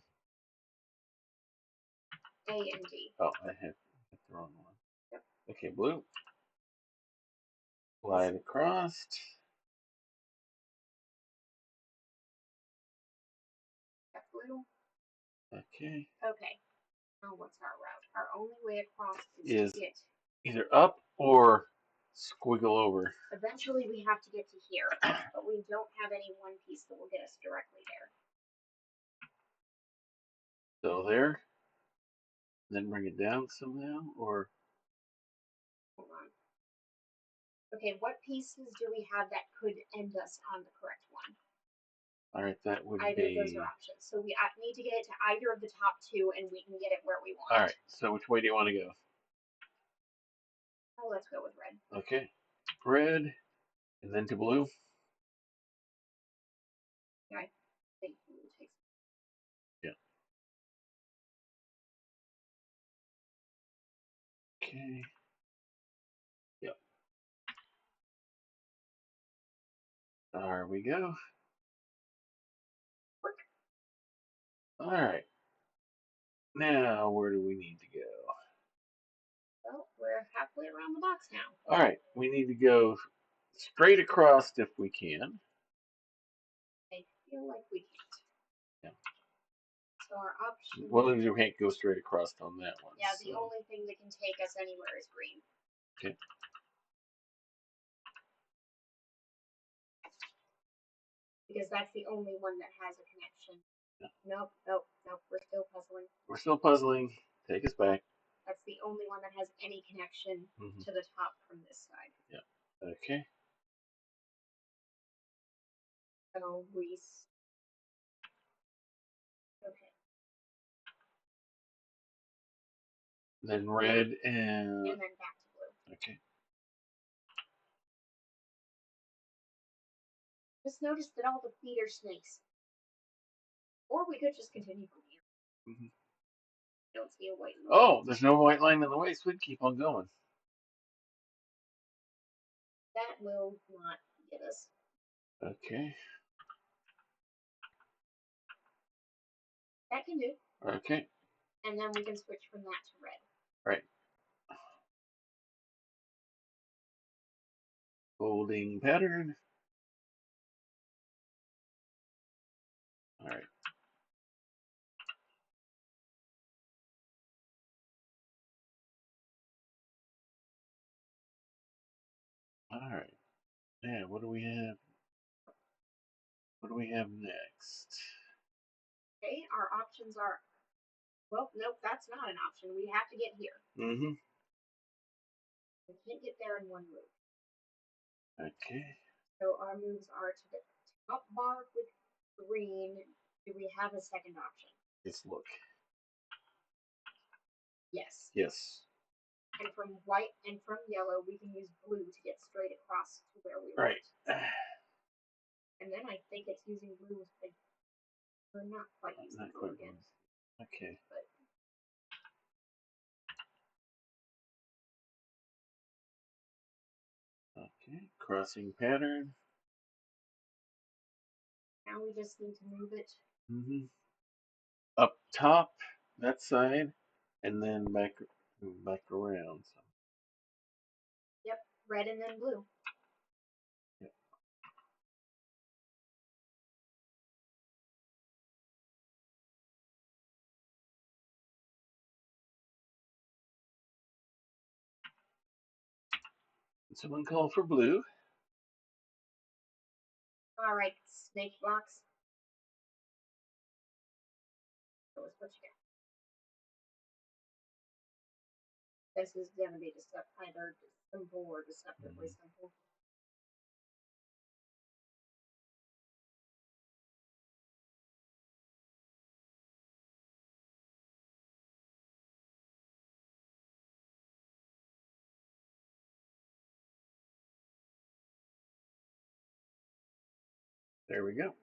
on. A and D. Oh, I hit the wrong one. Yep. Okay, blue. Slide across. Blue. Okay. Okay. Oh, what's our route? Our only way across Is to get. either up or squiggle over. Eventually, we have to get to here, but we don't have any one piece that will get us directly there. So there. Then bring it down somehow, or Hold on. Okay, what pieces do we have that could end us on the correct one? all right, that would Either be. of those are options. So we need to get it to either of the top two, and we can get it where we want. All right. So which way do you want to go? Oh, let's go with red. Okay, red, and then to blue. Yeah, I think blue takes. Yeah. Okay. Yep. There we go. All right. Now where do we need to go? Well, we're halfway around the box now. All right, we need to go straight across if we can. I feel like we can't. Yeah. So our option. Well, you can't go straight across on that one. Yeah, the only thing that can take us anywhere is green. Okay. Because that's the only one that has a connection. Yeah. Nope. We're still puzzling. We're still puzzling. Take us back. That's the only one that has any connection to the top from this side. Yeah. Okay. So Royce. Okay. Then red and then back to blue. Okay. Just noticed that all the feet are snakes. Or we could just continue from here. Mm-hmm. Don't see a white line. Oh, there's no white line in the way, so we keep on going. That will not get us. Okay. That can do. Okay. And then we can switch from that to red. Right. Folding pattern. All right. All right. Yeah, what do we have? What do we have next? Okay, our options are. Well, nope, that's not an option. We have to get here. Mm-hmm. We can't get there in one move. Okay. So our moves are to the top bar with green. Do we have a second option? Let's look. Yes. Yes. And from white and from yellow, we can use blue to get straight across to where we want. Right. And then I think it's using blue. We're not quite using not blue quite again. Okay. But okay. Crossing pattern. Now we just need to move it. Mm-hmm. Up top, that side, and then back around. So. Yep, red and then blue. Yep. Someone call for blue. All right, snake blocks. Show us what you got. This is going to be either simple or deceptively simple. There we go.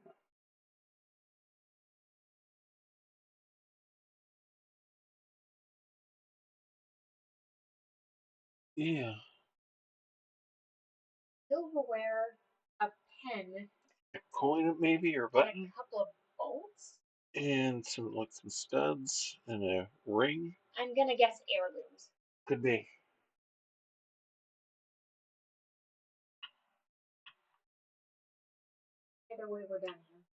Yeah. Silverware, a pen, A coin maybe or button. And a couple of bolts. And some studs and a ring. I'm gonna guess heirlooms. Could be. Either way, we're done here.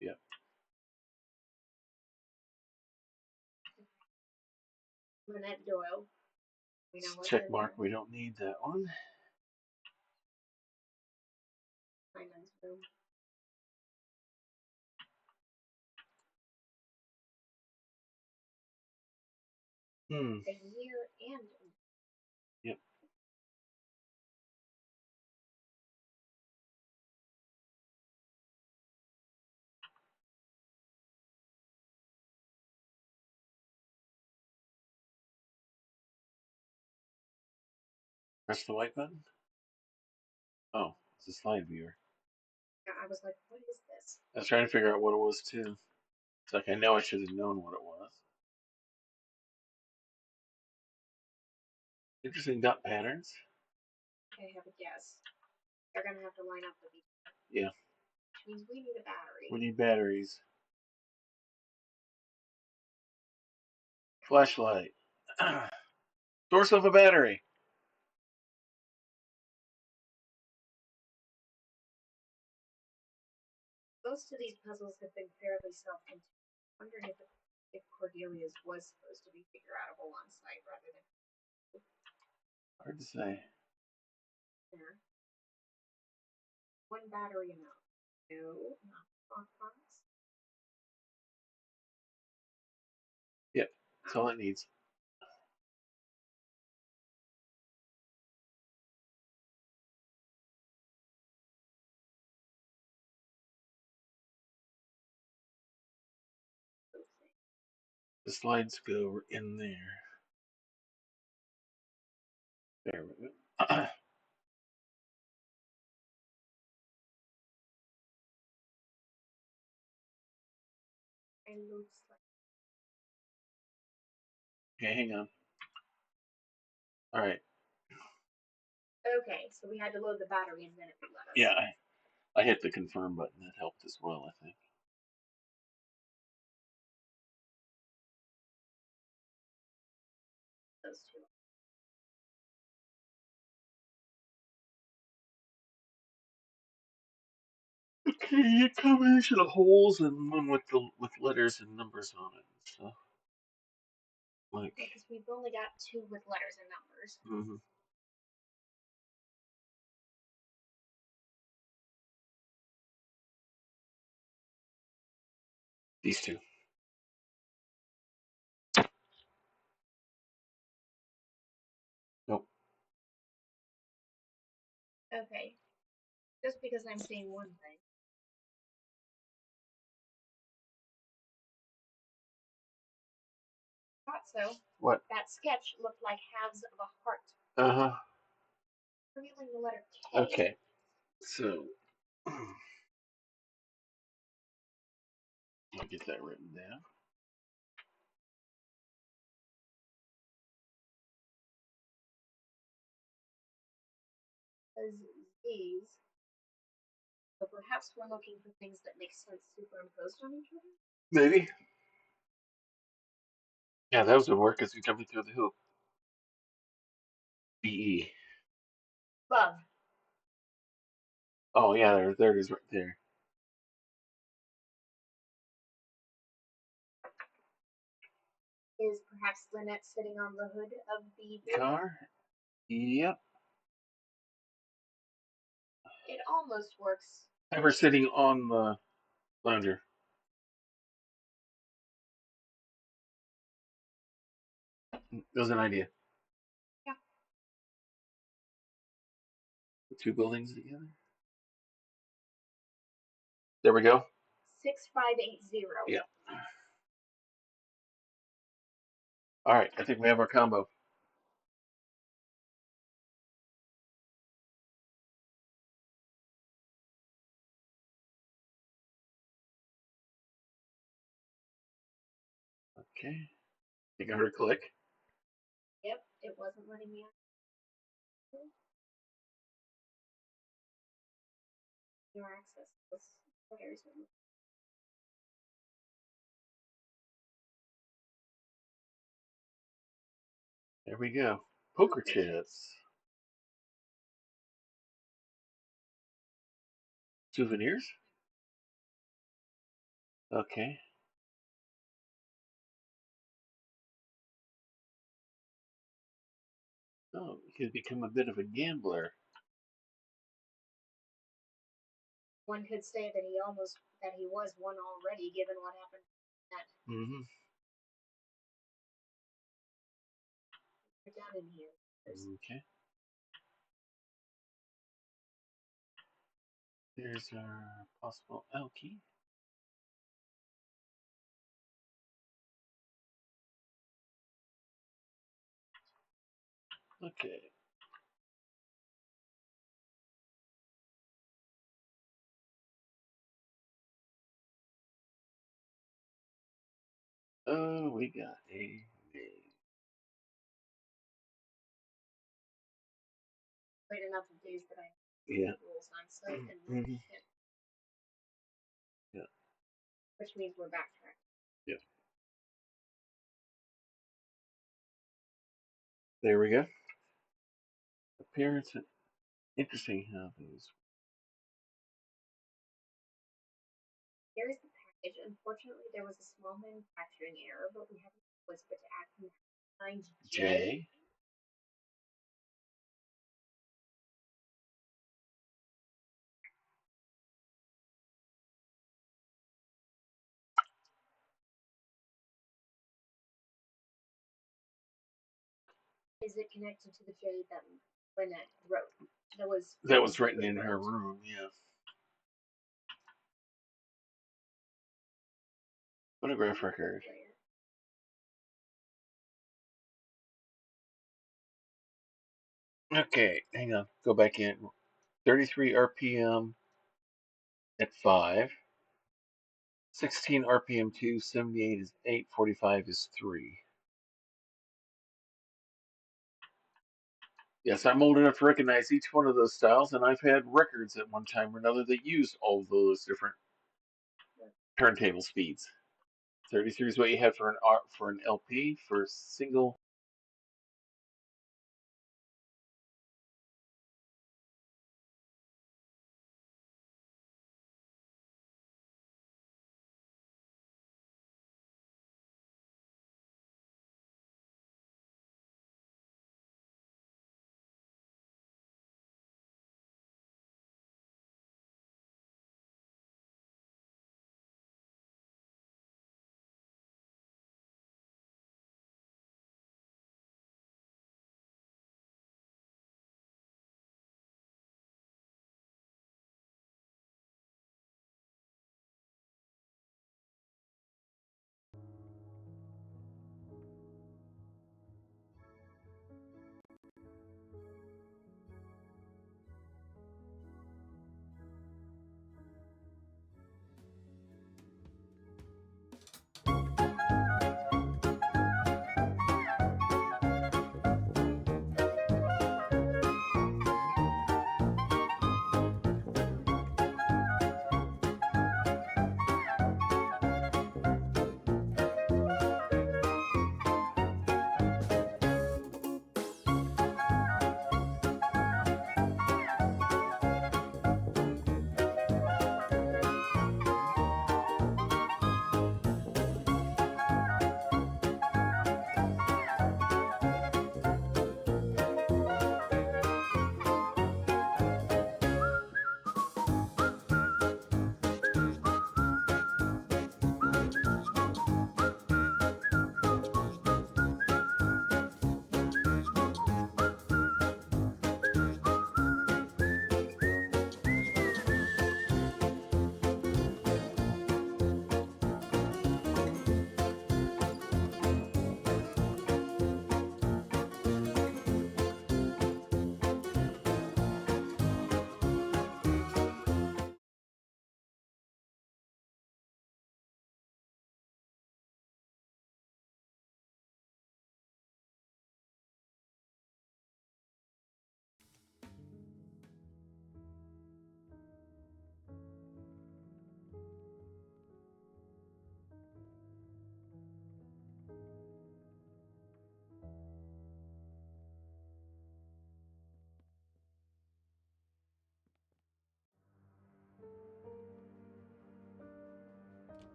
Yeah. Linnette Doyle. We know what's Check in mark. there. We don't need that one. Simon's room. A year and. Yep. Press the white button. Oh, it's a slide viewer. I was like, what is this? I was trying to figure out what it was too. It's like I know I should have known what it was. Interesting dot patterns. I have a guess. They're gonna have to line up with each other. Yeah. Which means we need a battery. We need batteries. Flashlight. Source of a battery. Most of these puzzles have been fairly self-contained. Wondering if Cordelia's was supposed to be figure outable on site rather than Hard to say. there. One battery enough. No, not box. Yep, that's all it needs. The slides go in there. There we go. And looks like. Okay, hang on. All right. Okay, so we had to load the battery and then it would let us. Yeah, I hit the confirm button. That helped as well, I think. Those two. Okay, a combination of holes and one with letters and numbers on it and stuff. Like. Because we've only got two with letters and numbers. Mm-hmm. These two. Nope. Okay. Just because I'm seeing one thing. Thought so. What? That sketch looked like halves of a heart. Uh-huh. Revealing the letter K. Okay. So I'll get that written down. As Z's. But perhaps we're looking for things that make sense superimposed on each other? Maybe. Yeah, that was would work as we jumping through the hoop. BE. Love. Oh yeah, there it is right there. Is perhaps Linnette sitting on the hood of the vehicle? Car. Yep. It almost works. Have her sitting on the lounger. That was an idea. Yeah. The two buildings together. There we go. 6580. Yeah. All right, I think we have our combo. Okay. I got her click. Yep, it wasn't letting me out. No access. There we go. Poker chips. Souvenirs. Okay. Oh, he could become a bit of a gambler. One could say that he was one already, given what happened. Mm-hmm. We're down in here. Okay. There's our possible L key. Okay. Oh, we got a name. Wait enough of days that I Yeah. rules on site and Mm-hmm. Yeah. which means we're backtracking. Yeah. There we go. Appearance. Interesting how those. Here is the package. Unfortunately, there was a small manufacturing error, but we haven't choice but to act behind J. J. Is it connected to the J that Linnette wrote? That was written in her room. Yeah. Photograph record. Okay, hang on. Go back in. 33 RPM at 5. 16 RPM 2. 78 is 8. 45 is 3. Yes, I'm old enough to recognize each one of those styles, and I've had records at one time or another that used all of those different turntable speeds. 33 is what you had for an LP for single.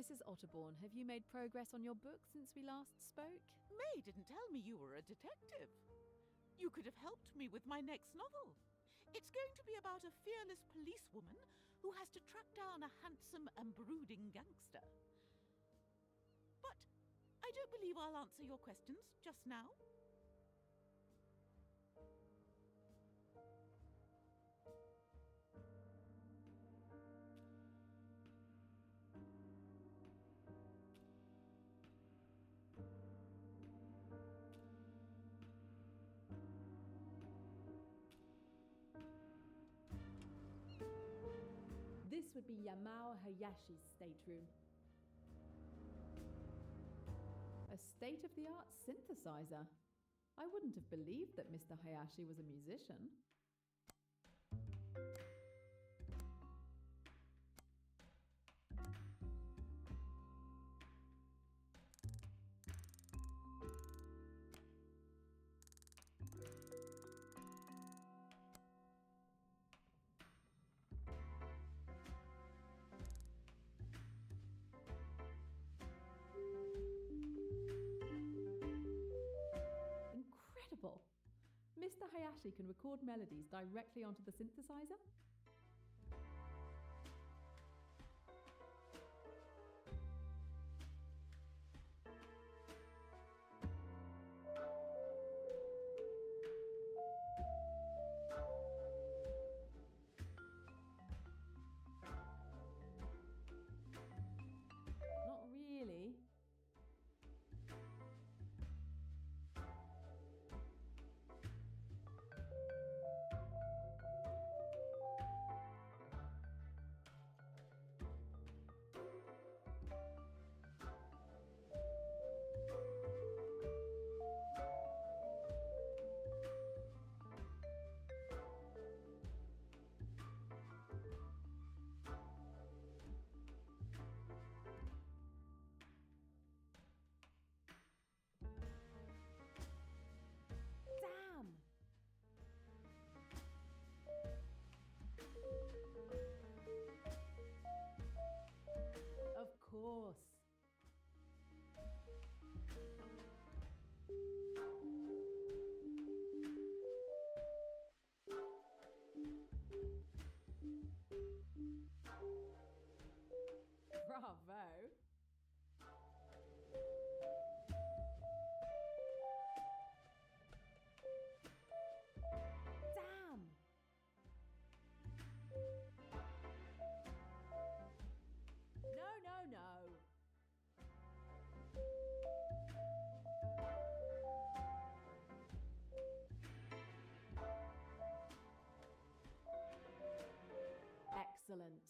Mrs. Otterbourne, have you made progress on your book since we last spoke? May didn't tell me you were a detective. You could have helped me with my next novel. It's going to be about a fearless policewoman who has to track down a handsome and brooding gangster. But I don't believe I'll answer your questions just now. This would be Yamao Hayashi's stateroom. A state-of-the-art synthesizer. I wouldn't have believed that Mr. Hayashi was a musician. Mr. Hayashi can record melodies directly onto the synthesizer? Not really. Of course. Bravo. Damn. No, no, no. Excellent.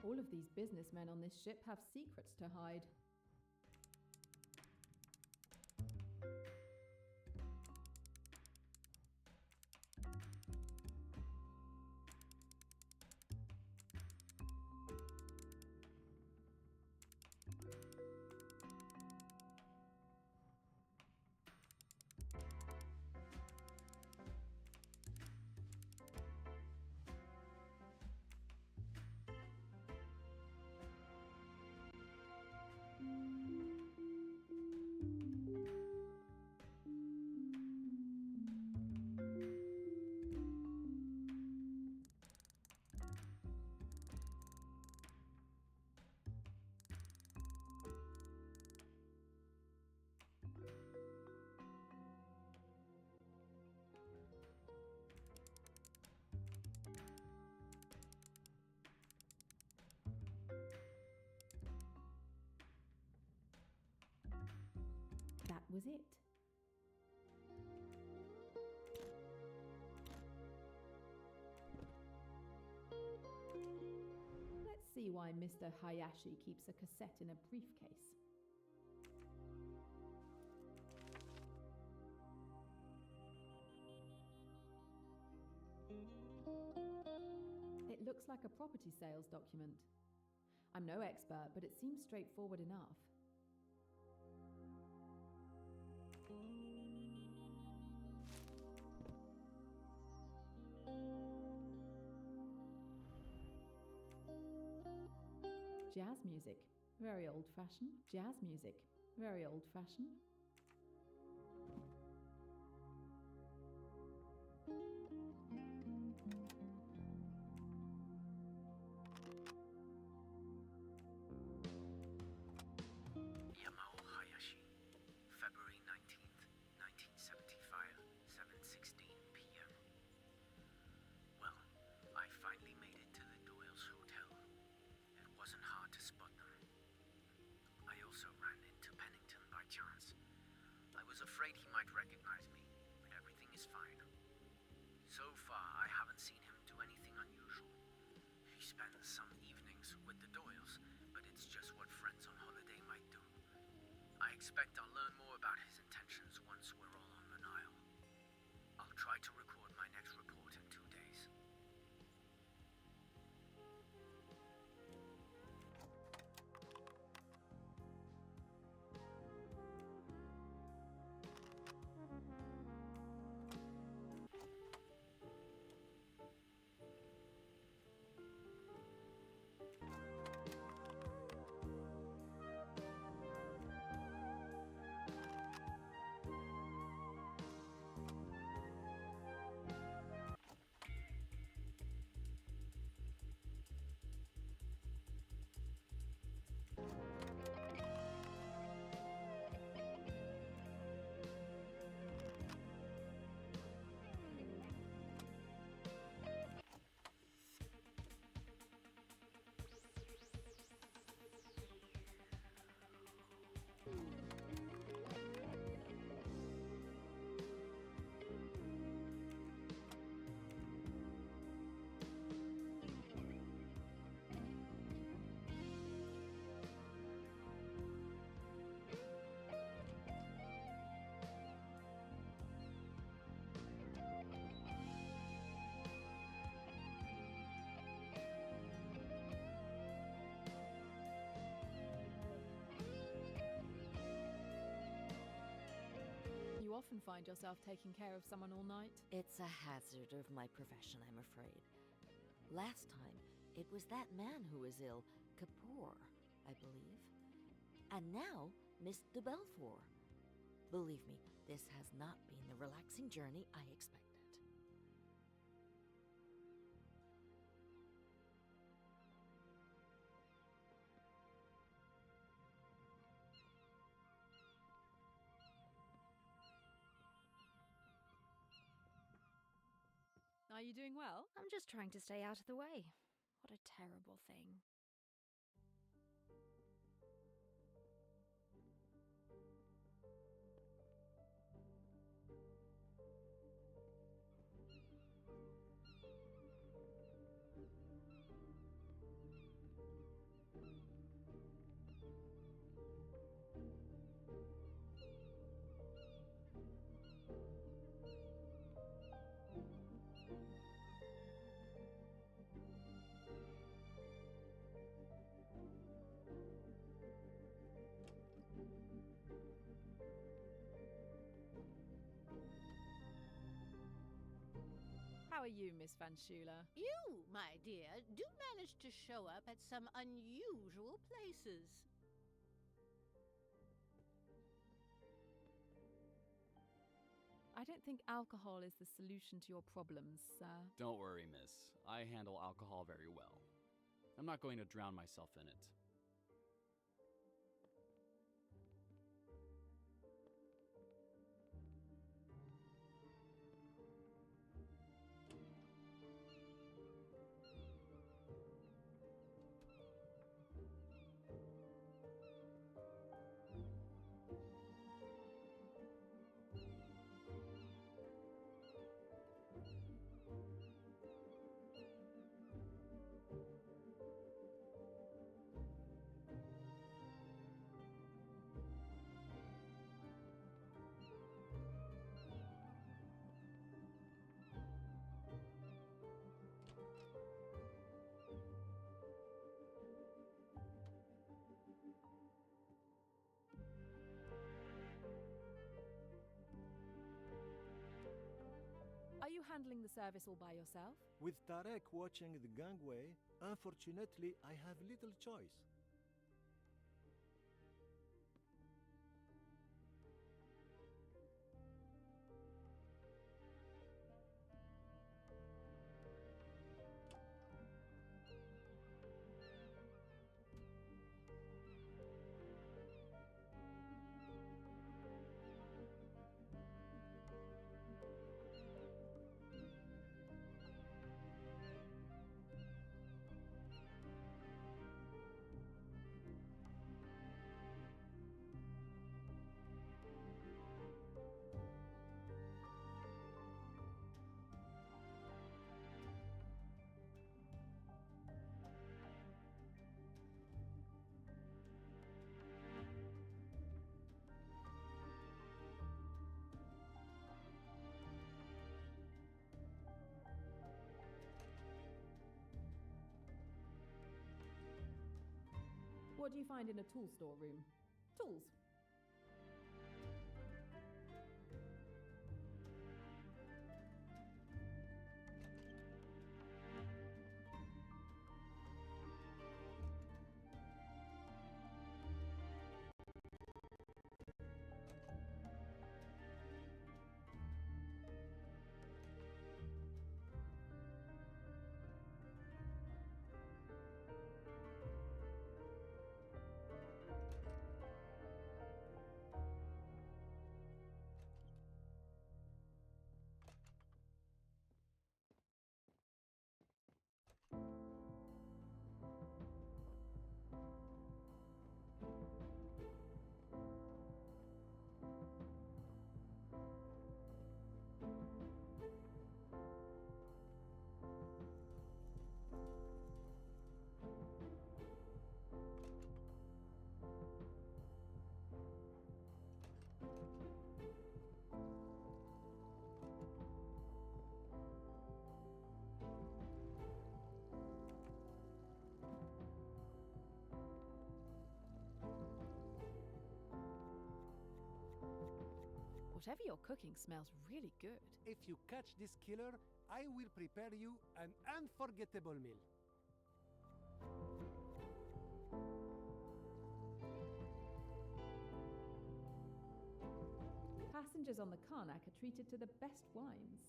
All of these businessmen on this ship have secrets to hide. That was it. Let's see why Mr. Hayashi keeps a cassette in a briefcase. It looks like a property sales document. I'm no expert, but it seems straightforward enough. Jazz music, very old-fashioned. Jazz music, very old-fashioned. Yamao Hayashi, February 19th, 1975, 7:16 p.m. Well, I finally made it to the Doyle's hotel. It wasn't hard to spot them. I also ran into Pennington by chance. I was afraid he might recognize me, but everything is fine. So far, I haven't seen him do anything unusual. He spends some evenings with the Doyles, but it's just what friends on holiday might do. I expect I'll learn more about his intentions once we're all on the Nile. I'll try to record my next report in 2 days. You often find yourself taking care of someone all night? It's a hazard of my profession, I'm afraid. Last time, it was that man who was ill, Kapoor, I believe. And now, Miss de Belfort. Believe me, this has not been the relaxing journey I expected. Are you doing well? I'm just trying to stay out of the way. What a terrible thing. are you, Miss Van Schuler? You, my dear, do manage to show up at some unusual places. I don't think alcohol is the solution to your problems, sir. Don't worry, miss. I handle alcohol very well. I'm not going to drown myself in it. Are you handling the service all by yourself? With Tarek watching the gangway, unfortunately, I have little choice. What do you find in a tool store room? Tools. Whatever you're cooking smells really good. If you catch this killer, I will prepare you an unforgettable meal. Passengers on the Karnack are treated to the best wines.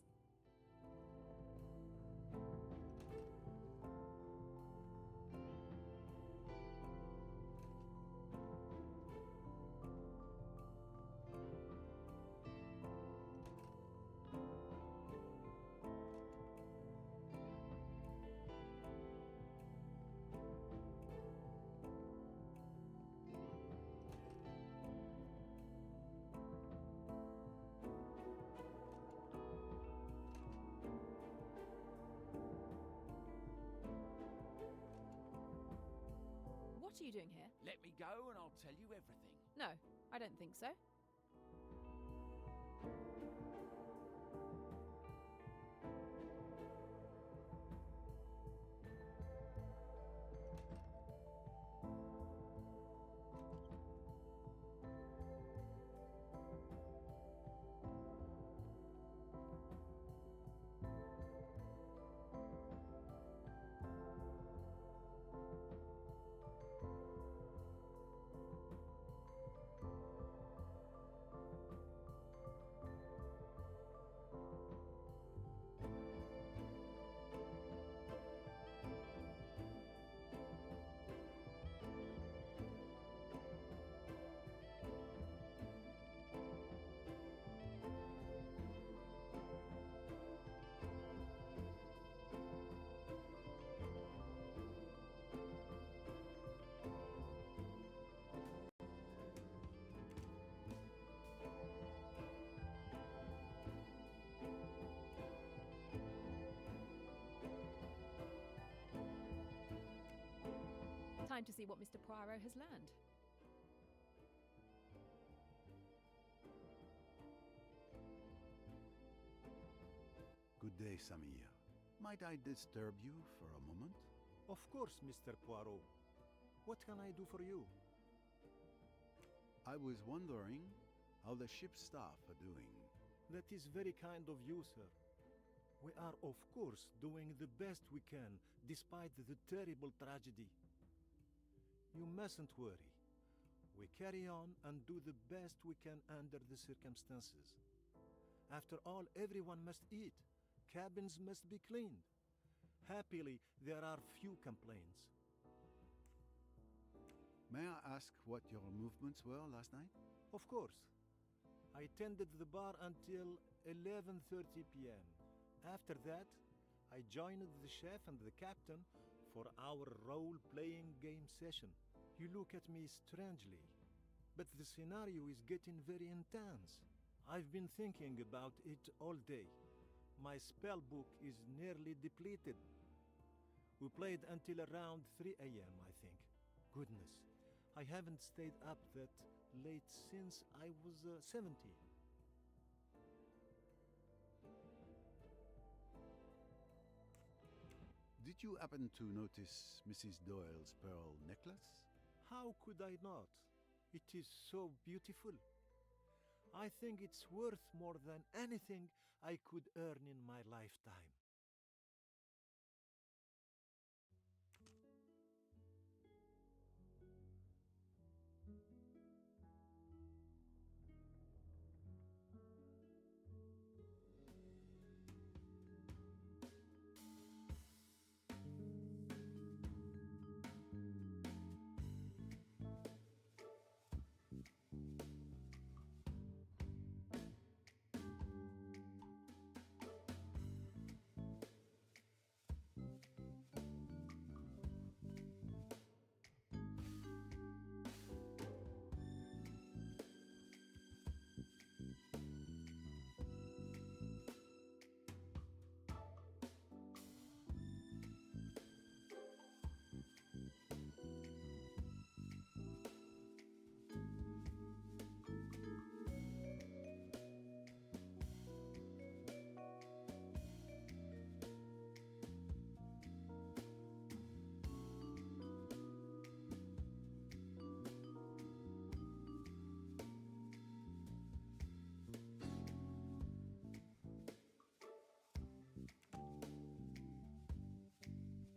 What are you doing here? Let me go and I'll tell you everything. No, I don't think so. time to see what Mr. Poirot has learned. Good day, Samir. Might I disturb you for a moment? Of course, Mr. Poirot. What can I do for you? I was wondering how the ship's staff are doing. That is very kind of you, sir. We are, of course, doing the best we can, despite the terrible tragedy. You mustn't worry. We carry on and do the best we can under the circumstances. After all, everyone must eat. Cabins must be cleaned. Happily, there are few complaints. May I ask what your movements were last night? Of course. I tended the bar until 11:30 p.m. After that, I joined the chef and the captain for our role-playing game session. You look at me strangely, but the scenario is getting very intense. I've been thinking about it all day. My spell book is nearly depleted. We played until around 3 a.m., I think. Goodness, I haven't stayed up that late since I was 70. Did you happen to notice Mrs. Doyle's pearl necklace? How could I not? It is so beautiful. I think it's worth more than anything I could earn in my lifetime.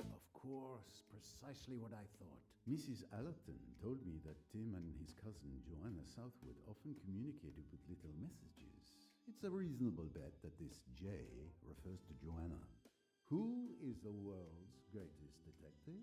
Of course, precisely what I thought. Mrs. Allerton told me that Tim and his cousin Joanna Southwood often communicated with little messages. It's a reasonable bet that this J refers to Joanna. Who is the world's greatest detective?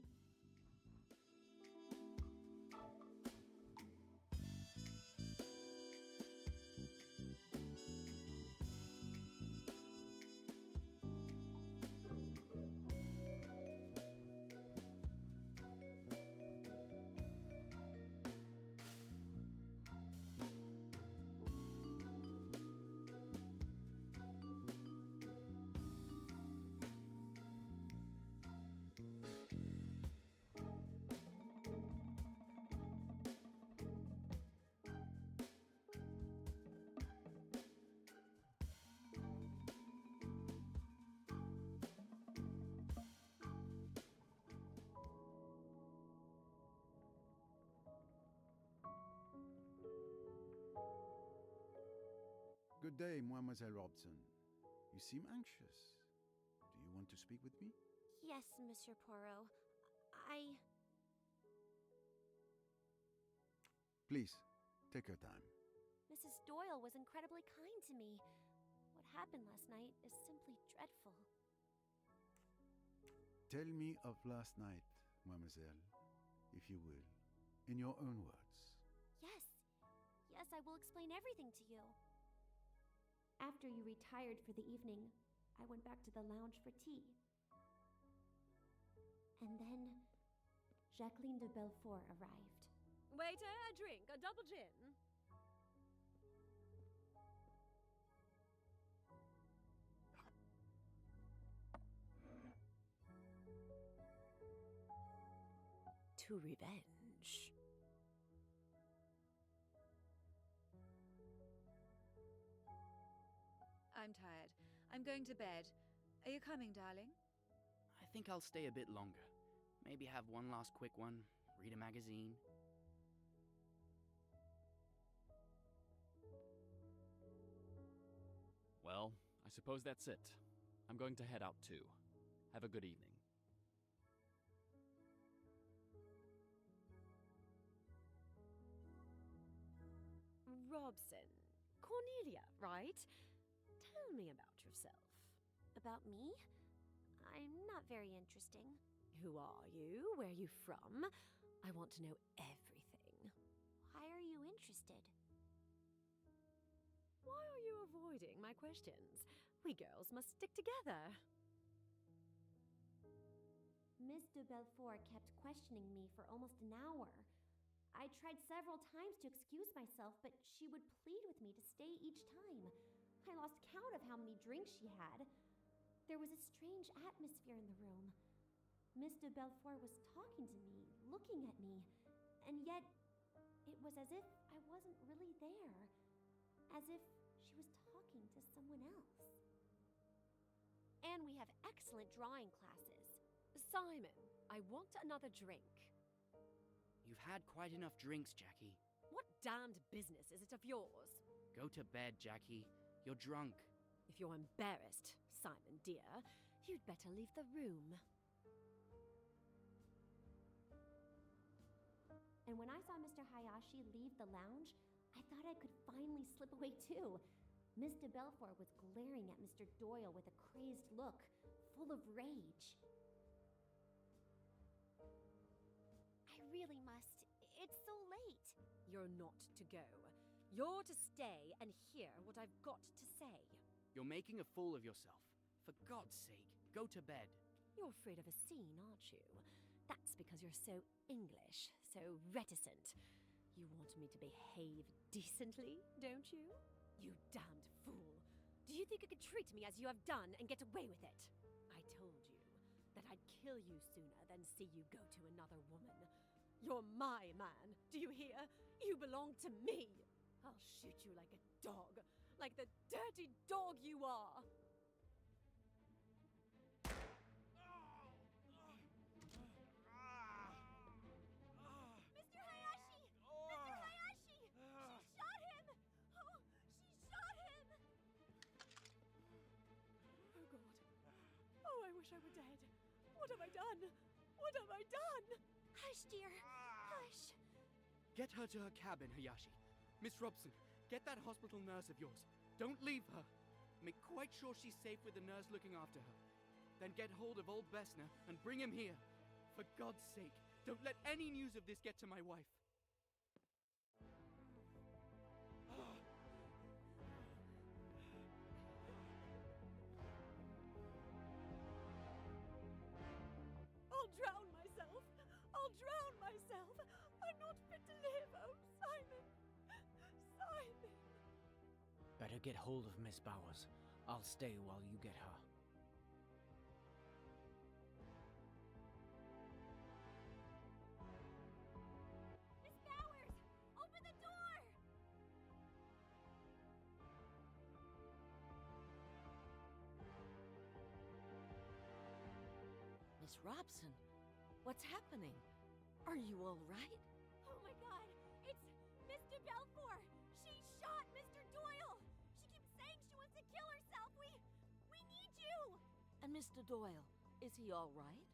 Good day, Mademoiselle Robson. You seem anxious. Do you want to speak with me? Yes, Monsieur Poirot. Please, take your time. Mrs. Doyle was incredibly kind to me. What happened last night is simply dreadful. Tell me of last night, Mademoiselle, if you will, in your own words. Yes. Yes, I will explain everything to you. After you retired for the evening, I went back to the lounge for tea. And then, Jacqueline de Belfort arrived. Waiter, a drink, a double gin. to revenge. I'm tired. I'm going to bed. Are you coming, darling? I think I'll stay a bit longer. Maybe have one last quick one, read a magazine. Well, I suppose that's it. I'm going to head out too. Have a good evening. Robson. Cornelia, right? Tell me about yourself. About me? I'm not very interesting. Who are you? Where are you from? I want to know everything. Why are you interested? Why are you avoiding my questions? We girls must stick together. Miss de Belfort kept questioning me for almost an hour. I tried several times to excuse myself, but she would plead with me to stay each time. I lost count of how many drinks she had. There was a strange atmosphere in the room. Miss de Belfort was talking to me, looking at me, and yet it was as if I wasn't really there. As if she was talking to someone else. And we have excellent drawing classes. Simon, I want another drink. You've had quite enough drinks, Jackie. What damned business is it of yours? Go to bed, Jackie. You're drunk. If you're embarrassed, Simon dear, you'd better leave the room. And when I saw Mr. Hayashi leave the lounge, I thought I could finally slip away too. Miss de Belfort was glaring at Mr. Doyle with a crazed look, full of rage. I really must. It's so late. You're not to go. You're to stay and hear what I've got to say. You're making a fool of yourself. For God's sake, go to bed. You're afraid of a scene, aren't you? That's because you're so English, so reticent. You want me to behave decently, don't you? You damned fool. Do you think you could treat me as you have done and get away with it? I told you that I'd kill you sooner than see you go to another woman. You're my man, do you hear? You belong to me. I'll shoot you like a dog, like the dirty dog you are. Mr. Hayashi! Mr. Hayashi! She shot him! Oh, she shot him! Oh, God. Oh, I wish I were dead. What have I done? What have I done? Hush, dear. Hush. Get her to her cabin, Hayashi. Miss Robson, get that hospital nurse of yours. Don't leave her. Make quite sure she's safe with the nurse looking after her. Then get hold of old Bessner and bring him here. For God's sake, don't let any news of this get to my wife. I'll drown myself. I'll drown myself. I'm not fit to live. Oh, Simon. Simon. Better get hold of Miss Bowers. I'll stay while you get her. Miss Bowers! Open the door! Miss Robson, what's happening? Are you all right? Oh my god! It's Miss de Belfort! She shot Mr. Doyle! She keeps saying she wants to kill herself! We need you! And Mr. Doyle, is he all right?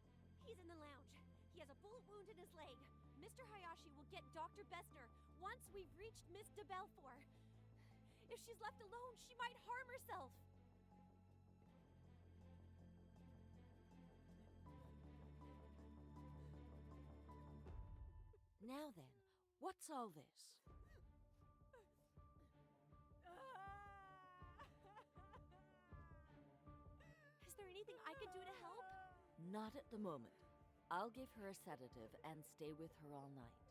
He's in the lounge. He has a bullet wound in his leg. Mr. Hayashi will get Dr. Bessner once we've reached Miss de Belfort. If she's left alone, she might harm herself. Now then, what's all this? Is there anything I can do to help? Not at the moment. I'll give her a sedative and stay with her all night.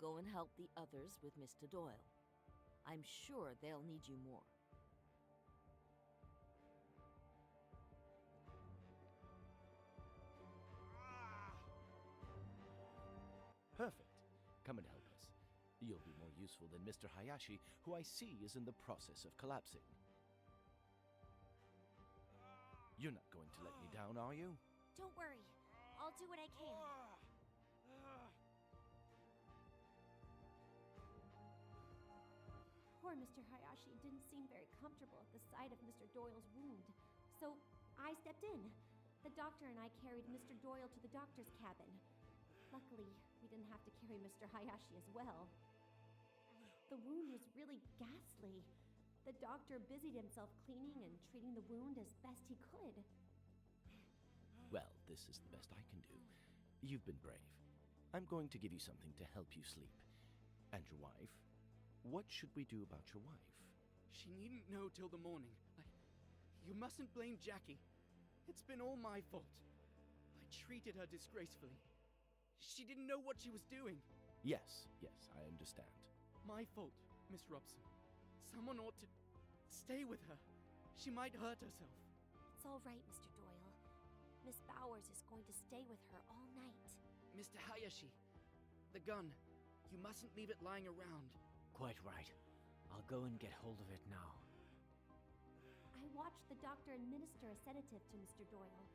Go and help the others with Mr. Doyle. I'm sure they'll need you more. Perfect. Come and help us. You'll be more useful than Mr. Hayashi, who I see is in the process of collapsing. You're not going to let me down, are you? Don't worry. I'll do what I can. Poor Mr. Hayashi didn't seem very comfortable at the sight of Mr. Doyle's wound, so I stepped in. The doctor and I carried Mr. Doyle to the doctor's cabin. Luckily, we didn't have to carry Mr. Hayashi as well. The wound was really ghastly. The doctor busied himself cleaning and treating the wound as best he could. Well, this is the best I can do. You've been brave. I'm going to give you something to help you sleep. And your wife? What should we do about your wife? She needn't know till the morning. You mustn't blame Jackie. It's been all my fault. I treated her disgracefully. She didn't know what she was doing. Yes, I understand. My fault, Miss Robson. Someone ought to stay with her. She might hurt herself. It's all right, Mr. Doyle. Miss Bowers is going to stay with her all night. Mr. Hayashi, the gun. You mustn't leave it lying around. Quite right. I'll go and get hold of it now. I watched the doctor administer a sedative to Mr. Doyle.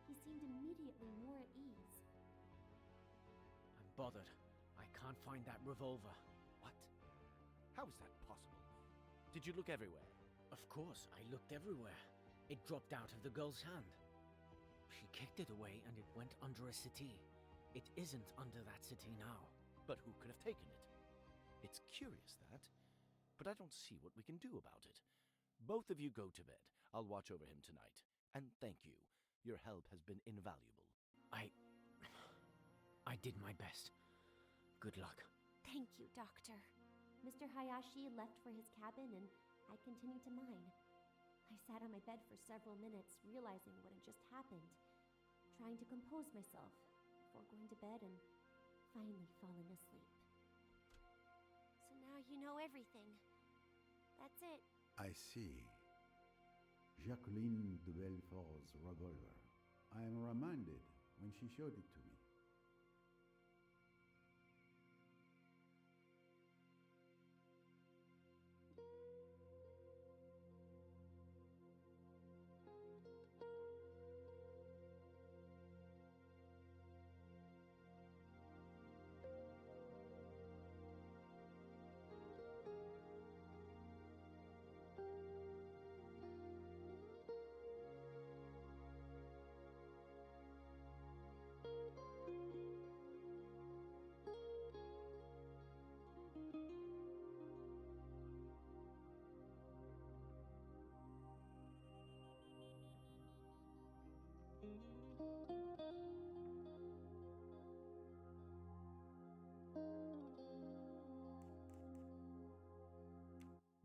He seemed immediately more at ease. I'm bothered. I can't find that revolver. What? How is that possible? Did you look everywhere? Of course, I looked everywhere. It dropped out of the girl's hand. She kicked it away and it went under a settee. It isn't under that settee now. But who could have taken it? It's curious, that. But I don't see what we can do about it. Both of you go to bed. I'll watch over him tonight. And thank you. Your help has been invaluable. I did my best. Good luck. Thank you, Doctor. Mr. Hayashi left for his cabin and I continued to mine. I sat on my bed for several minutes, realizing what had just happened, trying to compose myself before going to bed and finally falling asleep. So now you know everything. That's it. I see. Jacqueline de Belfort's revolver. I am reminded when she showed it to me.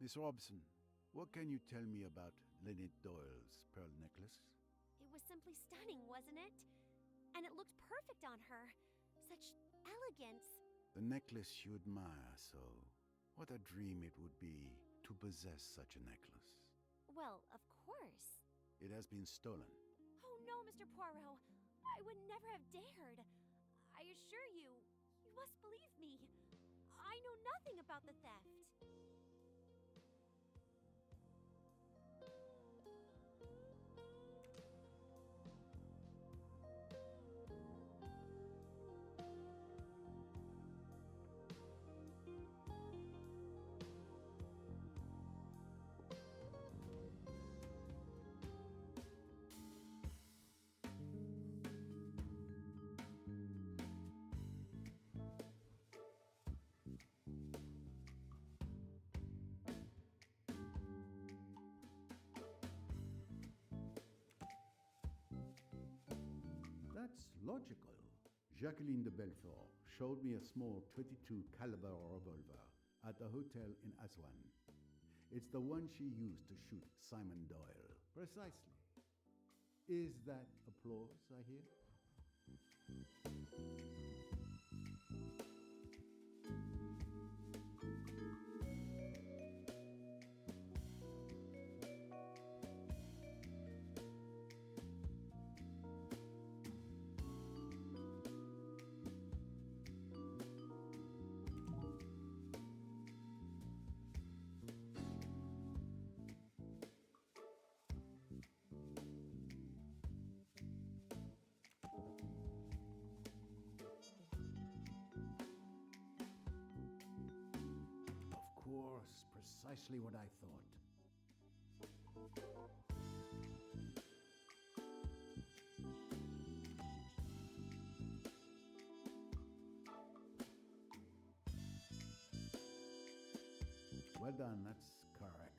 Miss Robson, what can you tell me about Linnette Doyle's pearl necklace? It was simply stunning, wasn't it? And it looked perfect on her. Such elegance. The necklace you admire so. What a dream it would be to possess such a necklace. Well, of course. It has been stolen. Oh no, Mr. Poirot. I would never have dared. I assure you, you must believe me. I know nothing about the theft. That's logical. Jacqueline de Belfort showed me a small .22 caliber revolver at the hotel in Aswan. It's the one she used to shoot Simon Doyle. Precisely. Is that applause I hear? precisely what I thought. Well done, that's correct.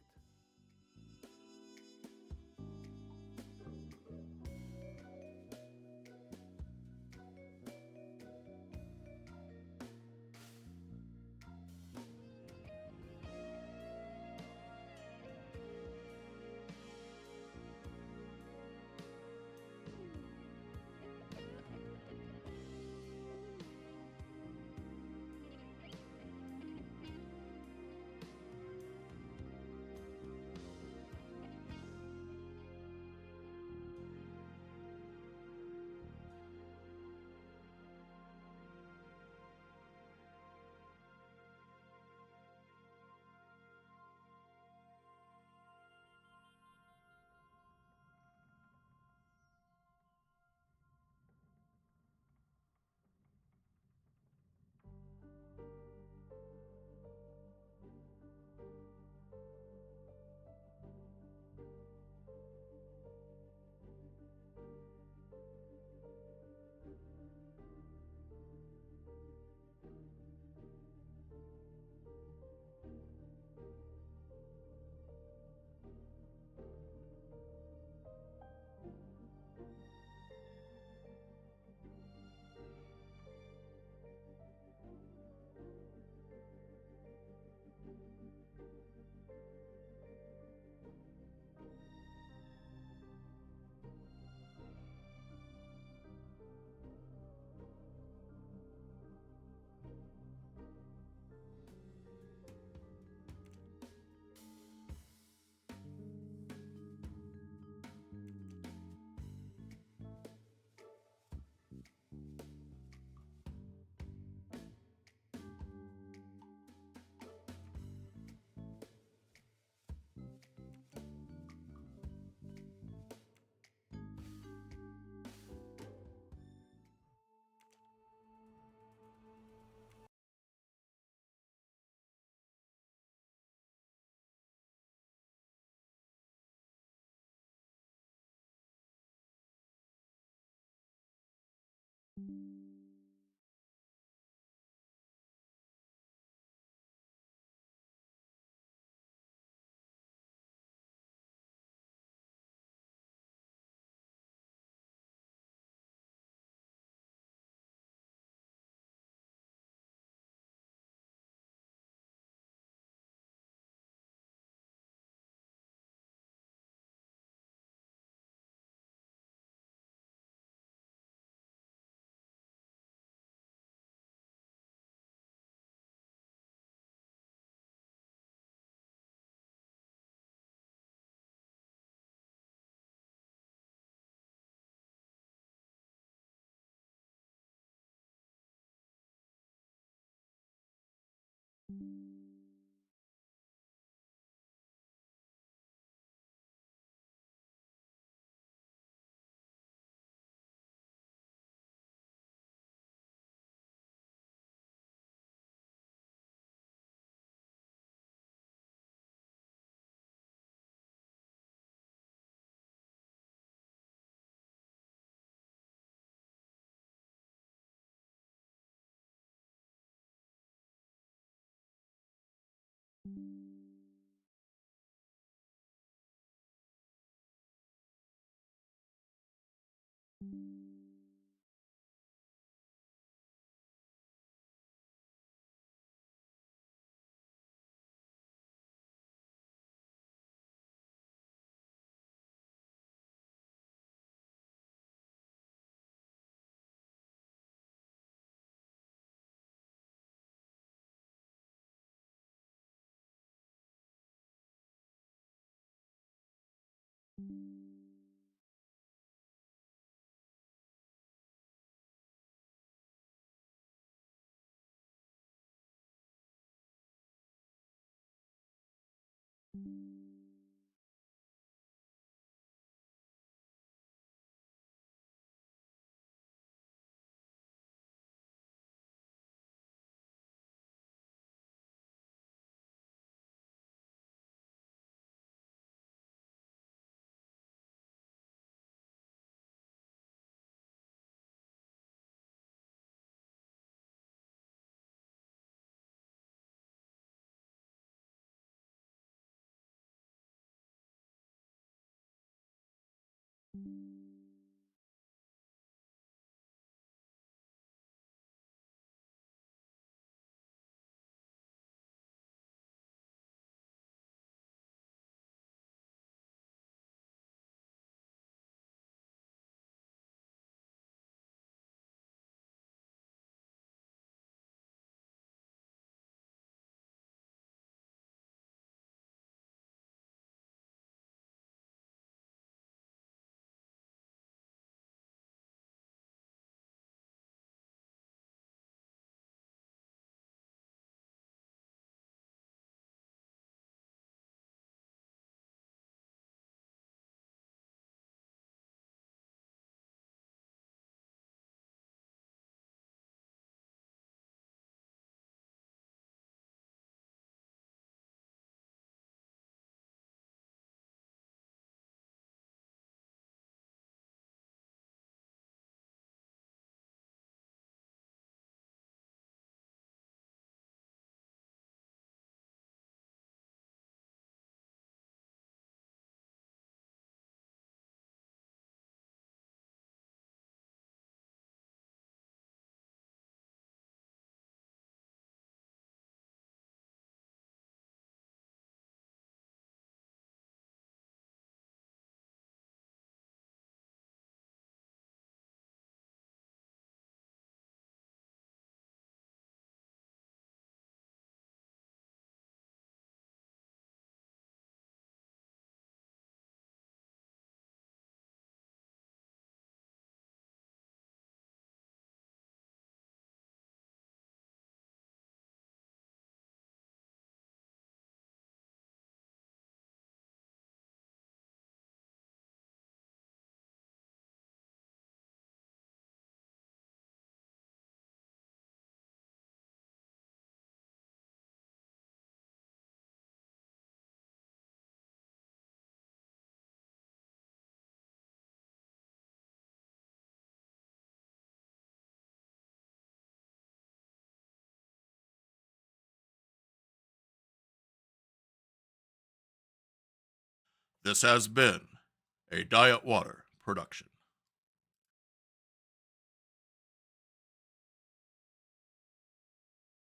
This has been a Diet Water production.